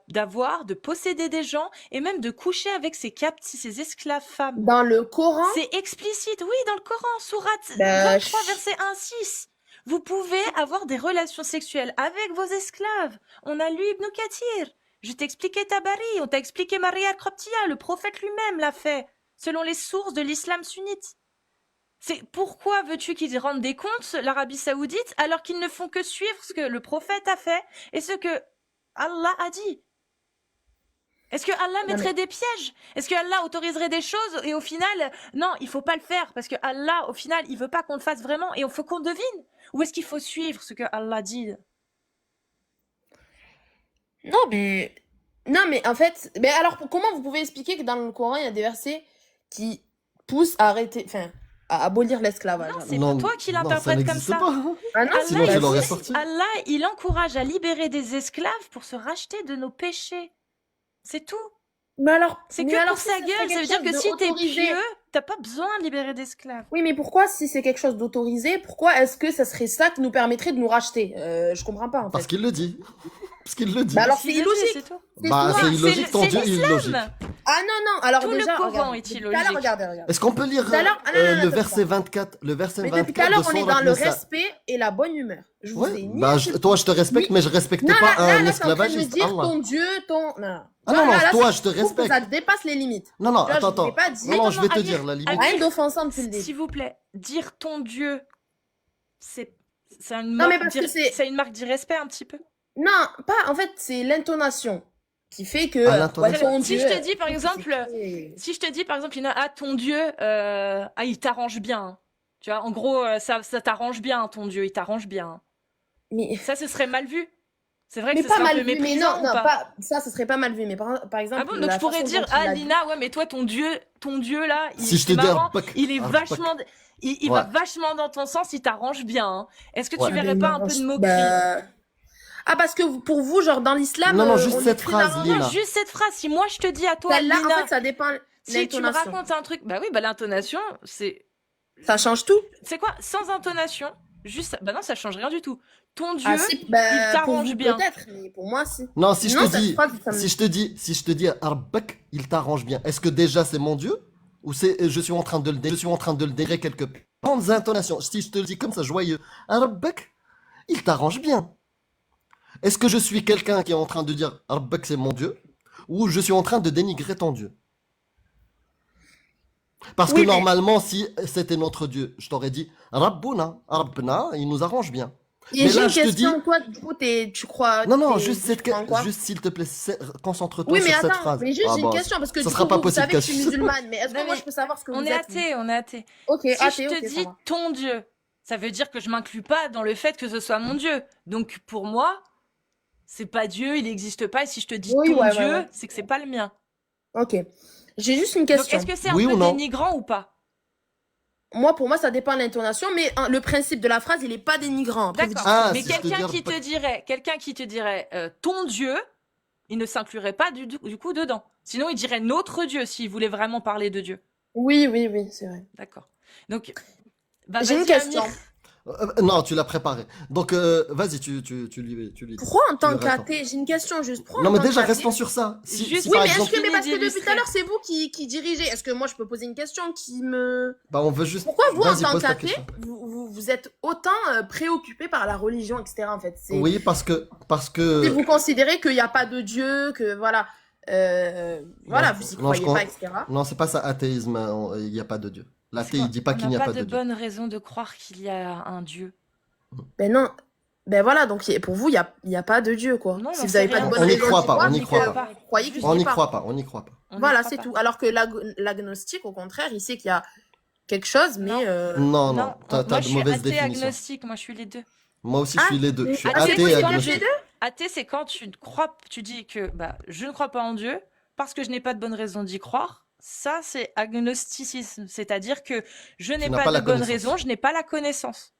d'avoir, de posséder des gens et même de coucher avec ses captifs, ses esclaves femmes. Dans le Coran, C'est explicite, oui, dans le Coran, sourate bah, 23, verset 1-6. Vous pouvez avoir des relations sexuelles avec vos esclaves. On a lu Ibn Kathir. Je t'ai expliqué Tabari, on t'a expliqué Maria al-Qibtiyya, le prophète lui-même l'a fait, selon les sources de l'islam sunnite. C'est pourquoi veux-tu qu'ils rendent des comptes, l'Arabie Saoudite, alors qu'ils ne font que suivre ce que le prophète a fait et ce que Allah a dit? Est-ce que Allah non, mais mettrait des pièges? Est-ce que Allah autoriserait des choses et au final, non, il faut pas le faire parce que Allah, au final, il veut pas qu'on le fasse vraiment et il faut qu'on devine? Ou est-ce qu'il faut suivre ce que Allah dit? non, mais en fait, mais alors comment vous pouvez expliquer que dans le Coran, il y a des versets qui poussent à arrêter, enfin, à abolir l'esclavage? Non, Alors. c'est Non, pas toi qui non, ça l'interprète comme n'existe ça. pas. Hein. Ah non, Sinon, Allah, tu il l'aurais dit, sorti. Allah, il encourage à libérer des esclaves pour se racheter de nos péchés. C'est tout. mais alors, C'est mais que alors pour si sa ça serait gueule. Ça quelque veut dire chose que de si t'es autorisé, pieux, t'as pas besoin de libérer d'esclaves. oui, mais pourquoi si c'est quelque chose d'autorisé, pourquoi est-ce que ça serait ça qui nous permettrait de nous racheter? Je comprends pas en Parce fait. qu'il le dit. Parce qu'il le dit. Bah alors Parce c'est qu'il le dit, illogique. c'est tout. C'est Bah, toi. c'est C'est illogique, ton Dieu est illogique. l'islam. Ah non, alors Tout le déjà, Coran regarde, est depuis tout à illogique. l'heure, regardez. Est-ce qu'on peut lire Tout à l'heure, ah non, non, le non, verset 24, le verset mais depuis tout à 24 de l'heure, on est Sourate dans le Nisa? respect et la bonne humeur. Je vous ai Ouais, ni bah, insulté, toi je te respecte, ni... mais je respecte Non, pas là, un t'es en train de me esclavagiste. dire Allah. ton Dieu, ton... Non. Ah non, non, Là, toi je te je trouve que ça respecte. dépasse les limites. Non, non, Tu vois, attends, je t'ai attends. pas dit... Non, non, je vais te Amir, dire la limite. Amir, Rien d'offensant depuis le début. s'il vous plaît, dire ton Dieu, c'est une Non, mais marque parce que c'est une marque d'irrespect un petit peu. Non, pas... En fait, c'est l'intonation qui fait que... Ah, l'intonation. ton Si Dieu... je te dis par exemple, c'est- si je te dis par exemple, ah ton Dieu, il t'arrange bien. Hein. Tu vois, en gros, ça t'arrange bien, ton Dieu, il t'arrange bien. Mais... Ça, ce serait mal vu. C'est vrai que Mais ce pas serait un mal peu vu, mais méprisant non, ou pas? ça, ce serait pas mal vu, mais par exemple... Ah bon, donc la je pourrais façon dire, dont il ah a dit- Lina, ouais, mais toi, ton Dieu là, Si je te c'est dis marrant, Arbak, il est Arbak. vachement, il Ouais. va vachement dans ton sens, il t'arrange bien. Hein. Est-ce que Ouais. tu verrais Mais pas non, un peu de je- moquerie? bah... Ah, parce que pour vous, genre, dans l'islam... Non, non, juste on est cette très phrase, arrogant. Lina. Non, juste cette phrase. Si moi je te dis à toi, Celle-là, en Lina, fait, ça dépend si tu me l'intonation. racontes un truc, bah oui, bah l'intonation, Ça change tout. c'est quoi? Sans intonation, juste, bah non, ça change rien du tout. Ton Dieu, Ah si, bah, il pour t'arrange vous, bien. peut-être, mais pour moi, si. Non, si je Non, te cette dis, phrase, ça me- si je te dis Arbak, il t'arrange bien. Est-ce que déjà c'est mon Dieu ou c'est je suis en train de le dénigrer quelque peu? Grandes intonations. Si je te le dis comme ça, joyeux, Arbak, il t'arrange bien. Est-ce que je suis quelqu'un qui est en train de dire Arbak c'est mon Dieu ou je suis en train de dénigrer ton Dieu? Parce Oui, que mais- normalement, si c'était notre Dieu, je t'aurais dit Rabbuna, Rabbna, il nous arrange bien. Et Mais j'ai là, une je te question, dis- toi, du coup, tu crois... Non, non, t'es- juste tu crois en quoi? juste s'il te plaît, concentre-toi Oui, sur mais cette attends, phrase. mais juste Ah j'ai une bah, question, parce que ça du sera coup, pas vous possible savez que je suis qu'elle- musulmane, mais est-ce Non, que moi, mais je peux savoir ce que On vous est êtes? athée, on est athée. Ok, Si athée, je ok, te ça dis va. ton Dieu, ça veut dire que je m'inclus pas dans le fait que ce soit mon Dieu. Donc pour moi, c'est pas Dieu, il n'existe pas. Et si je te dis Oui, ton ouais, Dieu, ouais. c'est que c'est pas le mien. Ok. J'ai juste une Donc question. est-ce que c'est un Oui peu ou non? dénigrant ou pas? Moi, pour moi, ça dépend de l'intonation, mais hein, le principe de la phrase, il est pas dénigrant. Après, vous D'accord. Ah, Mais si je te quelqu'un dis- qui te dirait ton Dieu, il ne s'inclurait pas du coup dedans. Sinon, il dirait notre Dieu s'il voulait vraiment parler de Dieu. Oui, c'est vrai. D'accord. Donc, bah, J'ai une vas-y, question. Amir. Non, tu l'as préparé. Donc, vas-y, tu lui dis. Pourquoi en tant Tu lui réponds. qu'athée, j'ai une question juste. Pourquoi Non, en mais tant déjà, qu'athée- restons sur ça. Si, Juste- si Oui, par mais est-ce exemple, que, mais parce que depuis d'illustrer. tout à l'heure, c'est vous qui dirigez. Est-ce que moi, je peux poser une question qui me... bah, on veut juste. Pourquoi vous, en Vas-y, tant pose ta qu'athée, question. vous êtes autant préoccupé par la religion, etc. En fait, c'est Oui, parce si que. vous considérez qu'il n'y a pas de Dieu, que voilà, voilà, Non, vous y non, je croyez crois- pas, etc. Non, c'est pas ça, athéisme. Il n'y a pas de Dieu. L'athée, il dit pas qu'il n'y a pas de de Dieu. bonnes raisons de croire qu'il y a un Dieu. Ben non, ben voilà, donc pour vous, il y a pas de Dieu, quoi. Non, si j'en vous sais n'avez pas rien. de bonnes On n'y raisons croit d'y pas, croire, on n'y c'est croit que pas. vous croyez qu'il On n'y n'y a pas. croit pas, on n'y croit pas. On n'y Voilà, croit c'est pas. tout. Alors que l'agnostique, au contraire, il sait qu'il y a quelque chose, Non. mais Non, Non, non, t'as moi de je suis mauvaises athée définitions. agnostique, moi je suis les deux. Moi aussi, je ah, suis les deux. Je suis ah, c'est Athée, athée et c'est possible quand d'être les agnostique. deux? athée, c'est quand tu crois, tu dis que bah, je ne crois pas en Dieu parce que je n'ai pas de bonne raison d'y croire. Ça, c'est agnosticisme, c'est-à-dire que je Tu n'ai n'as pas pas de la bonne raison, connaissance. je n'ai pas la connaissance.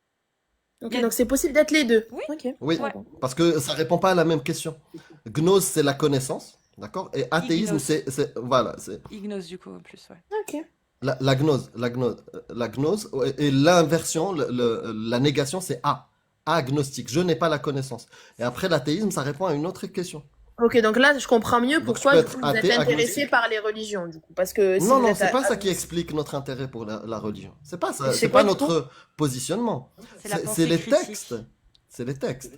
Il Ok, y a... donc c'est possible d'être les deux. Oui, Ok, Oui, ouais. d'accord. parce que ça répond pas à la même question. Gnose, c'est la connaissance, d'accord? Et athéisme, Ignos. voilà, c'est Ignos du coup en plus, ouais. Ok. la gnose, la gnose, ouais, et l'inversion, la négation, c'est agnostique. Je n'ai pas la connaissance. Et après, l'athéisme, ça répond à une autre question. Ok, donc là, je comprends mieux Donc, tu pourquoi, peux du être coup, vous êtes athée, intéressé agnostique. par les religions, du coup. Parce que si Non, vous non, êtes c'est pas ça qui agnostique, explique notre intérêt pour la religion. C'est pas ça, c'est c'est pas quoi, du coup? notre positionnement. C'est la C'est pensée les critique. textes. C'est les textes.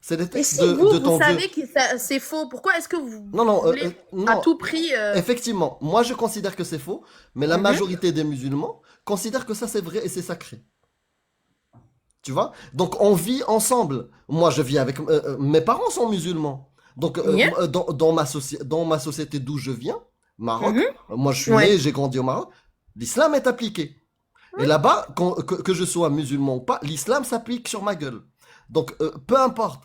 C'est les Et textes si vous, de vous ton Dieu. savez que c'est faux, pourquoi est-ce que vous Non, non, voulez à non. tout prix... Effectivement, moi je considère que c'est faux, mais la Mhm. majorité des musulmans considèrent que ça c'est vrai et c'est sacré. Tu vois? Donc on vit ensemble. Moi je vis avec... mes parents sont musulmans. Donc Yeah. dans ma société d'où je viens, Maroc, Mhm. moi je suis Ouais. né, j'ai grandi au Maroc, l'islam est appliqué. Et là-bas, que je sois musulman ou pas, l'islam s'applique sur ma gueule. Donc peu importe.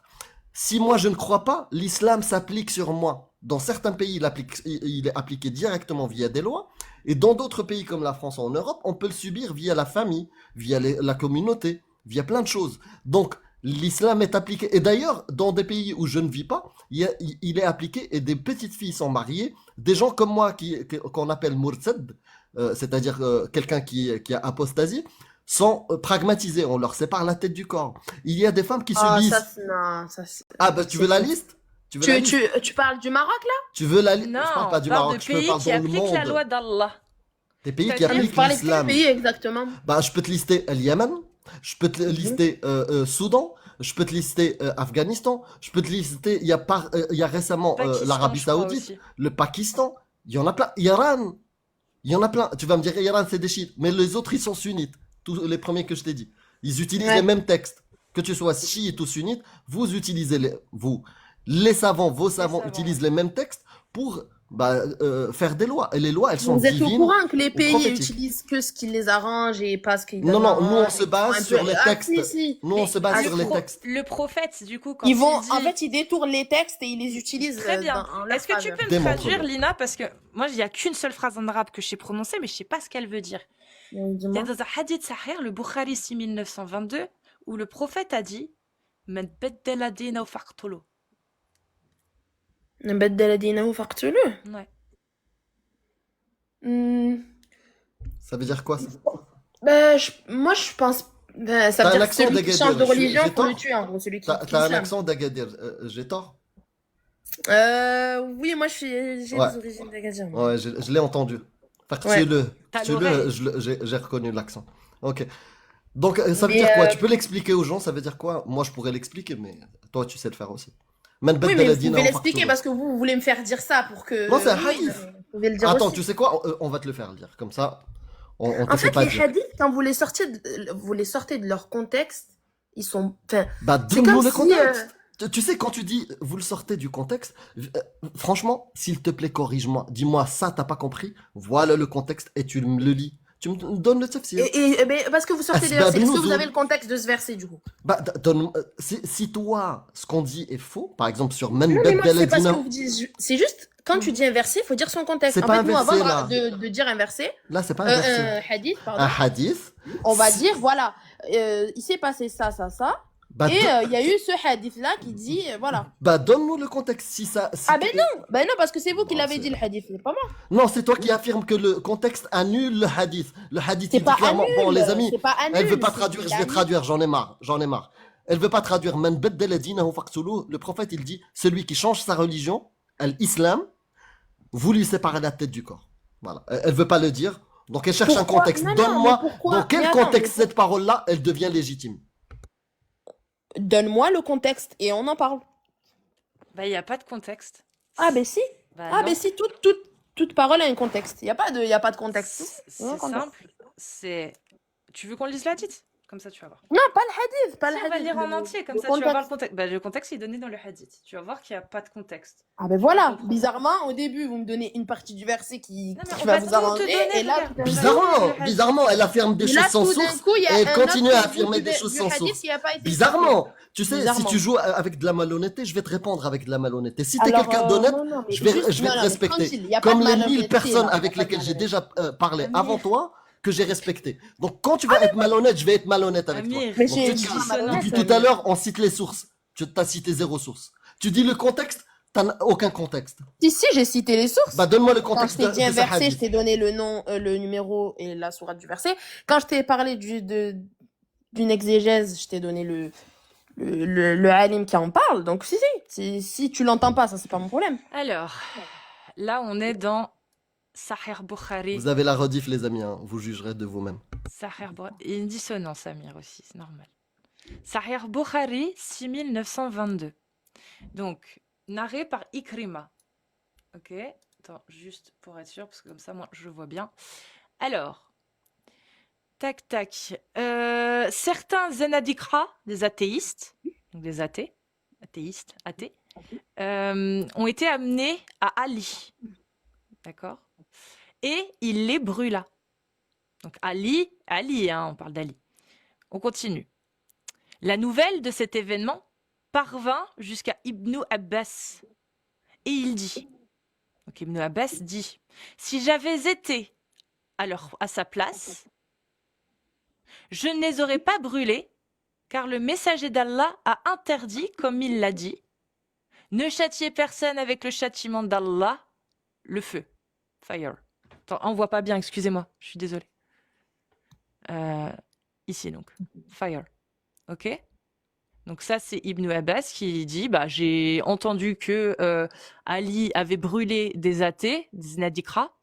Si moi je ne crois pas, l'islam s'applique sur moi. Dans certains pays, il est appliqué directement via des lois. Et dans d'autres pays comme la France ou en Europe, on peut le subir via la famille, via la communauté, via plein de choses. Donc l'islam est appliqué. Et d'ailleurs, dans des pays où je ne vis pas, il est appliqué et des petites filles sont mariées. Des gens comme moi qu'on appelle murtad, c'est-à-dire quelqu'un qui a apostasie, sont pragmatisés. On leur sépare la tête du corps. Il y a des femmes qui Ah, ça, subissent. non, ça, Ah, bah, tu c'est veux la faux. liste? Tu veux la liste? Tu parles du Maroc, là? Tu veux la liste? Non, Je parle pas on du parle Maroc, de je te pays parle qui dans le appliquent la monde. loi d'Allah. Des pays qui C'est-à-dire- Ah, mais vous appliquent parlez de quel l'islam. pays exactement? Bah, je peux te lister le Yémen, je peux te lister Soudan, je peux te lister Afghanistan, je peux te lister, il y a récemment Pakistan, l'Arabie je crois Saoudite, aussi. le Pakistan, il y en a plein. Iran, il y en a plein. Tu vas me dire, Iran, c'est des chiites, mais les autres, ils sont sunnites. Tous les premiers que je t'ai dit. Ils utilisent Ouais. les mêmes textes. Que tu sois chiite ou sunnite, vous utilisez les savants, vos savants savants, utilisent les mêmes textes pour faire des lois. Et les lois, elles sont Vous êtes au divines. courant que les ou pays prophétiques. utilisent que ce qui les arrange et pas ce qui les Non, non, nous on arrange, se et qu'ils base sont un sur peu- les Ah, textes. si, si. Nous on se base Ah, sur le les textes. Le prophète, du coup, quand Ils vont, il dit... en fait, ils détournent les textes et ils les utilisent Très bien. en leur Est-ce que tu faveur. peux me Démontre-le. traduire, Lina? Parce que moi, il n'y a qu'une seule phrase en arabe que je sais prononcer, mais je ne sais pas ce qu'elle veut dire. Donc, Il y dis-moi. a dans un hadith sahih, le Bukhari 6922, où le prophète a dit Man baddala dinahu faqtulu. نبدل دينه فاقتلوه. Ouais. Hmm. Ça veut dire quoi ça? Bah, moi, je pense. Ben, ça T'as veut un dire que accent celui qui change de d'Agadir, religion, j'ai faut le tort? tuer, en gros, celui qui T'as un l'islam. accent d'Agadir, j'ai tort? Oui, moi, j'ai Ouais. des origines d'Agadir. moi. Ouais, je l'ai entendu. Fait que Ouais. T'as tuez-le, l'oreille. j'ai reconnu l'accent. Ok. Donc, ça veut Mais, dire quoi? Tu peux l'expliquer aux gens, ça veut dire quoi? Moi, je pourrais l'expliquer, mais toi, tu sais le faire aussi. Man Oui, baddala mais vous dinahu pouvez l'expliquer faqtuluh. parce que vous voulez me faire dire ça pour que. Non, c'est un Oui, hadith. vous pouvez le dire Attends, aussi. tu sais quoi? On va te le faire lire. Comme ça, on te En fait fait, pas les dire. hadiths, quand vous les sortez de leur contexte, ils sont. Enfin, Bah, c'est donne-nous comme le si. contexte. Tu sais, quand tu dis vous le sortez du contexte, franchement, s'il te plaît, corrige-moi. Dis-moi ça, t'as pas compris. Voilà le contexte et tu me le lis. Tu me donnes le tafsir. Mais parce que vous sortez des Asbab versets. Est-ce que vous nuzul. avez le contexte de ce verset du coup? Bah, si toi, ce qu'on dit est faux, par exemple sur Man Non, mais moi, baddala c'est pas ce que dinahu, vous dites. C'est juste, quand tu dis un verset, il faut dire son contexte. C'est En pas fait, un nous, verset, avant là. de dire un verset, là, c'est pas un verset. un hadith, pardon, Un hadith. on va dire, voilà, il s'est passé ça, ça, ça. Bah, Et il y a eu ce hadith-là qui dit, voilà. bah, donne-nous le contexte. Si ça. si Ah ben tu- non, parce que c'est vous qui Non, l'avez c'est- dit, le hadith, c'est pas moi. Non, c'est toi qui affirme que le contexte annule le hadith. Le hadith, C'est il dit pas clairement. Bon, les amis, c'est pas annule. elle veut pas c'est traduire, qu'il je vais annule. traduire, j'en ai marre, j'en ai marre. Elle veut pas traduire. Man baddala dinahu faqtuluh. Le prophète, il dit, celui qui change sa religion, l'islam, vous lui séparez la tête du corps. Voilà. Elle veut pas le dire. Donc elle cherche un Pourquoi contexte. Non, non, Donne-moi mais pourquoi dans quel Mais attends, contexte mais cette parole-là, elle devient légitime. donne-moi le contexte et on en parle. Bah, il n'y a pas de contexte. Ah ben si. Bah, Ah non. ben si, toute parole a un contexte. Il y a pas de contexte. C'est Non, contexte. simple. C'est. Tu veux qu'on lise la dite? Comme ça, tu vas voir. Non, pas le hadith, pas Si, le on va le hadith. lire en entier, comme le ça, tu vas voir le contexte. contexte. Bah, le contexte est donné dans le hadith. Tu vas voir qu'il n'y a pas de contexte. Ah ben Tu vas voilà, comprendre. bizarrement, au début, vous me donnez une partie du verset qui Non, mais qui on va va vous tout te arranger, donner, et là, regarde. tout d'un On va coup, tout le Bizarrement, hadith. bizarrement, elle affirme des et choses là, sans tout d'un source coup, il y et a elle un continue à autre bout affirmer des choses du sans hadith source. qui n'a pas été cité. Bizarrement, tu sais, si Bizarrement. tu joues avec de la malhonnêteté, je vais te répondre avec de la malhonnêteté. Si t'es Alors, quelqu'un d'honnête, non, mais je vais juste, te non, mais respecter. tranquille, il n'y a pas Comme de les 1000 malhonnêteté, personnes là, il n'y a avec pas de lesquelles j'ai malhonnêteté. déjà parlé Amir, avant toi, que j'ai respecté. Donc quand tu vas être malhonnête, je vais être malhonnête avec toi. Amir, Mais Donc j'ai tu je te suis calmes. pas malhonnête, Depuis tout à Amir. l'heure, on cite les sources. Tu t'as cité zéro source. Tu dis le contexte, t'as aucun contexte. Si, j'ai cité les sources. Bah donne-moi le Quand je contexte t'ai dit un de ce verset, je hadith. t'ai donné le nom, le numéro et la sourate du verset. Quand je t'ai parlé d'une exégèse, je t'ai donné le alim qui en parle. Donc, si tu l'entends pas, ça, c'est pas mon problème. Alors, là, on est dans Sahih Bukhari. Vous avez la rediff, les amis, hein. Vous jugerez de vous-même. Sahih Bukhari. Il y a une dissonance, Amir, aussi, c'est normal. Sahih Bukhari, 6922. Donc, narré par Ikrima. Ok, attends, juste pour être sûr, parce que comme ça, moi, je vois bien. Alors, tac, tac. Certains Zenadikra, des athéistes, donc des athées, athéistes, athées, ont été amenés à Ali. D'accord? Et il les brûla. Donc Ali, hein, on parle d'Ali. On continue. La nouvelle de cet événement parvint jusqu'à Ibn Abbas. Et il dit, donc Ibn Abbas dit, si j'avais été à sa place, je ne les aurais pas brûlés, car le messager d'Allah a interdit, comme il l'a dit, ne châtiez personne avec le châtiment d'Allah, le feu. Fire. Attends, on voit pas bien, excusez-moi, je suis désolée. Ici donc, fire. Ok? Donc ça, c'est Ibn Abbas qui dit, bah, j'ai entendu que Ali avait brûlé des athées, des Nadikra,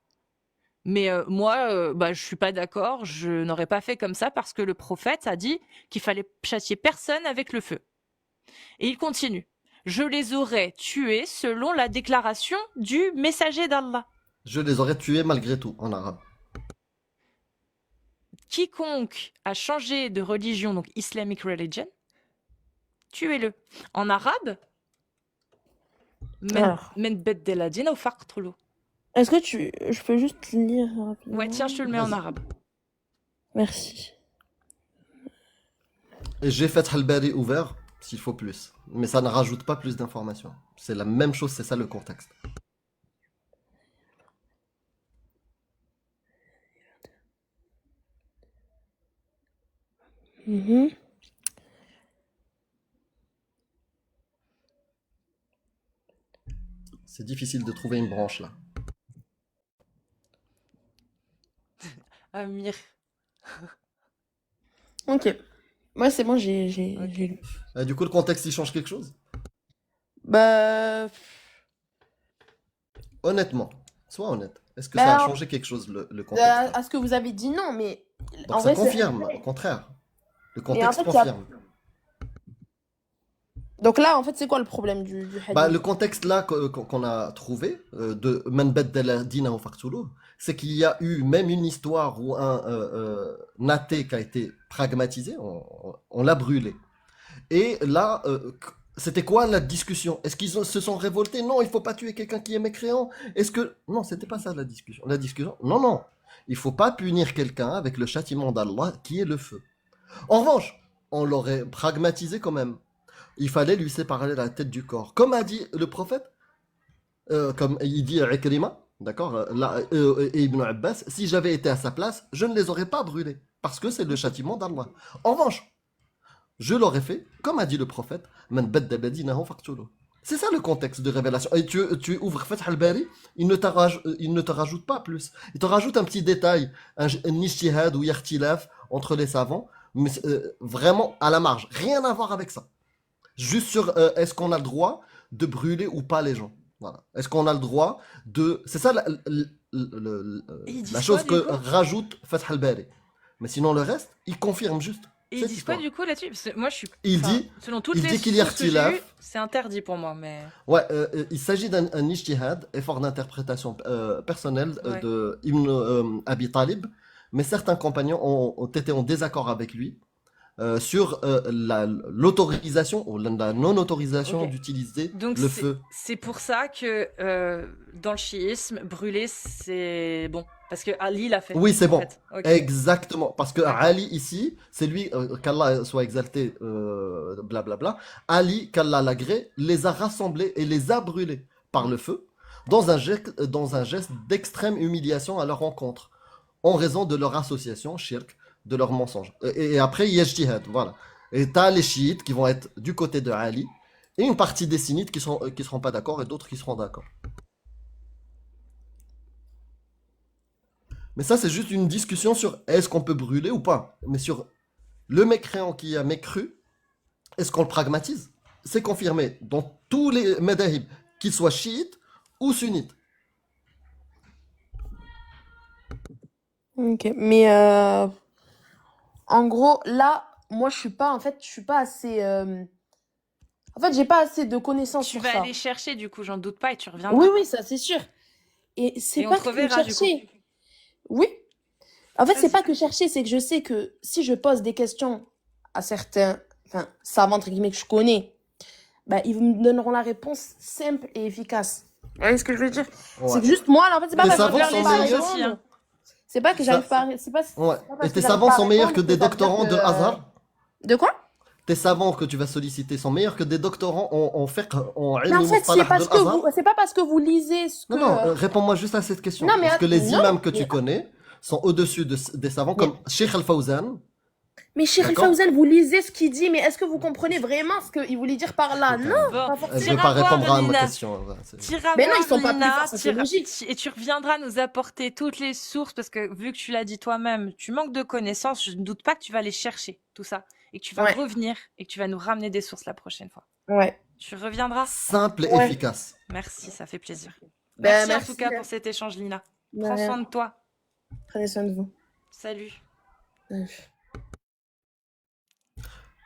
mais moi, bah, je suis pas d'accord, je n'aurais pas fait comme ça parce que le prophète a dit qu'il fallait châtier personne avec le feu. Et il continue. Je les aurais tués selon la déclaration du messager d'Allah. Je les aurais tués malgré tout, en arabe. Quiconque a changé de religion, donc Islamic religion, tuez-le. En arabe, Alors. men beddela dina ou faqtulu. Est-ce que je peux juste lire rapidement? Ouais, tiens, je te le mets en arabe. Merci. Et j'ai Fath al-Bari ouvert, s'il faut plus. Mais ça ne rajoute pas plus d'informations. C'est la même chose, c'est ça le contexte. Mhm. C'est difficile de trouver une branche là. Amir. Ok. Moi, c'est bon, j'ai Ok. lu. Du coup, le contexte, il change quelque chose? Bah, Honnêtement, sois honnête. Est-ce que Bah, ça a en- changé quelque chose, le contexte là? à ce que vous avez dit, non, mais Donc en ça vrai, confirme, au contraire. Le Mais en contexte fait, il y a- confirme. Donc là, en fait, c'est quoi le problème du hadith? Bah, le contexte là qu'on a trouvé de Man baddala dinahu faqtuluh, c'est qu'il y a eu même une histoire où un athée qui a été pragmatisé, on l'a brûlé. Et là, c'était quoi la discussion? Est-ce qu'ils se sont révoltés? Non, il faut pas tuer quelqu'un qui est mécréant. Est-ce que... Non, c'était pas ça la discussion. La discussion, non, non. Il faut pas punir quelqu'un avec le châtiment d'Allah qui est le feu. En revanche, on l'aurait pragmatisé quand même. Il fallait lui séparer la tête du corps. Comme a dit le prophète, comme il dit à Ikrima, d'accord, et Ibn Abbas, si j'avais été à sa place, je ne les aurais pas brûlés. Parce que c'est le châtiment d'Allah. En revanche, je l'aurais fait, comme a dit le prophète, Man baddala dinahu faqtuluh. C'est ça le contexte de révélation. Et tu ouvres Fath al-Bari, il ne te rajoute pas plus. Il te rajoute un petit détail, un ijtihad ou yartilaf entre les savants, mais vraiment à la marge. Rien à voir avec ça. Juste sur est-ce qu'on a le droit de brûler ou pas les gens. Voilà. Est-ce qu'on a le droit de... C'est ça ils disent la chose quoi, du que coup rajoute Fath al-Bari. Mais sinon le reste, il confirme juste. Et ils cette disent quoi histoire. du coup là-dessus? Parce que moi, je suis. Il enfin, dit- selon toutes il les dit qu'il y a sources que j'ai ikhtilaf. eues, c'est interdit pour moi, mais. Ouais, il s'agit d'un ijtihad, effort d'interprétation personnelle Ouais. de Ibn Abi Talib, mais certains compagnons ont été en désaccord avec lui sur l'autorisation ou la non-autorisation Ok. d'utiliser Donc le feu. c'est pour ça que dans le chiisme, brûler c'est bon. Parce que Ali l'a fait, Oui, c'est en bon. fait. Ok, Exactement. Parce que d'accord. Ali, ici, c'est lui, qu'Allah soit exalté, blablabla. Ali, qu'Allah l'agrée, les a rassemblés et les a brûlés par Mm. le feu dans un geste d'extrême humiliation à leur rencontre, en raison de leur association, shirk, de leur mensonge. Et après, il y a Ijtihad, voilà. Et t'as les chiites qui vont être du côté de Ali, et une partie des sunnites qui seront pas d'accord, et d'autres qui seront d'accord. Mais ça, c'est juste une discussion sur est-ce qu'on peut brûler ou pas. Mais sur le mécréant qui a mécru, est-ce qu'on le pragmatise? C'est confirmé dans tous les madahib, qu'ils soient chiites ou sunnites. Ok, mais en gros, là, moi, je suis pas, en fait, je suis pas assez. En fait, j'ai pas assez de connaissances Tu sur vas ça. aller chercher du coup, j'en doute pas, et tu Oui, reviendras. oui, ça, c'est sûr. Et c'est Et on pas te que reverra du coup. chercher. Oui. En fait, c'est Vas-y. pas que chercher, c'est que je sais que si je pose des questions à certains, enfin, savants, entre guillemets, que je connais, bah, ils me donneront la réponse simple et efficace. Vous voyez ce que je veux dire? C'est Ouais. que juste moi, là, en fait, c'est pas Mais Tes faut parce que savants faire j'arrive sont les pas à sources meilleurs. aussi, répondre. hein. C'est pas que j'arrive Ça, pas à... ouais. c'est pas Et parce que tes j'arrive savants pas à sont meilleurs que répondre que des ça veut dire doctorants que... de Hazard. De quoi? Tes savants que tu vas solliciter sont meilleurs que des doctorants en fiqh, en Mais ilm en et fait, c'est mustalah de parce que vous... l'Azhar. C'est pas parce que vous lisez ce que... Non, non, réponds-moi juste à cette question. Non, mais... Est-ce que les Non, imams que mais... tu connais sont au-dessus des savants Mais, comme Sheikh Al-Fawzan, mais Cheikh d'accord? Fawzan, vous lisez ce qu'il dit, mais est-ce que vous comprenez vraiment ce qu'il voulait dire par là? Non, Putain, Bon, pas elle veut forcément. pas t'iras voir répondre à ma Lina. question. Voilà, T'iras Mais non, ils voir sont pas plus forts, Lina, ça c'est logique. et tu reviendras nous apporter toutes les sources parce que vu que tu l'as dit toi-même, tu manques de connaissances, je ne doute pas que tu vas aller chercher tout ça et que tu vas Ouais, revenir et que tu vas nous ramener des sources la prochaine fois. ouais, Tu reviendras? simple et ouais. efficace. Merci, ça fait plaisir. Ben, Merci en tout merci. cas pour cet échange, Lina. De Prends rien. soin de toi. Prenez soin de vous. Salut. Ouais.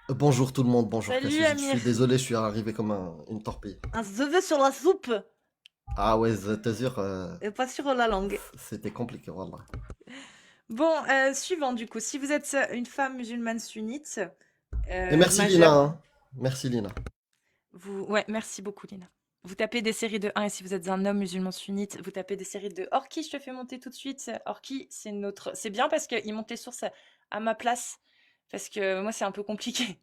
Bonjour tout le monde, bonjour Salut Cassie. Je Amir. suis désolé, je suis arrivé comme une torpille. Un cheveu sur la soupe Ah ouais, je te jure, et pas sur la langue. c'était compliqué, voilà. Bon, suivant du coup. Si vous êtes une femme musulmane sunnite, Et merci majeure, Lina, hein. Merci Lina. Ouais, merci beaucoup, Lina. Vous tapez des séries de 1 et si vous êtes un homme musulman sunnite, vous tapez des séries de Orki, je te fais monter tout de suite. Orki, c'est bien parce qu'il monte les sources à ma place. Parce que moi, c'est un peu compliqué.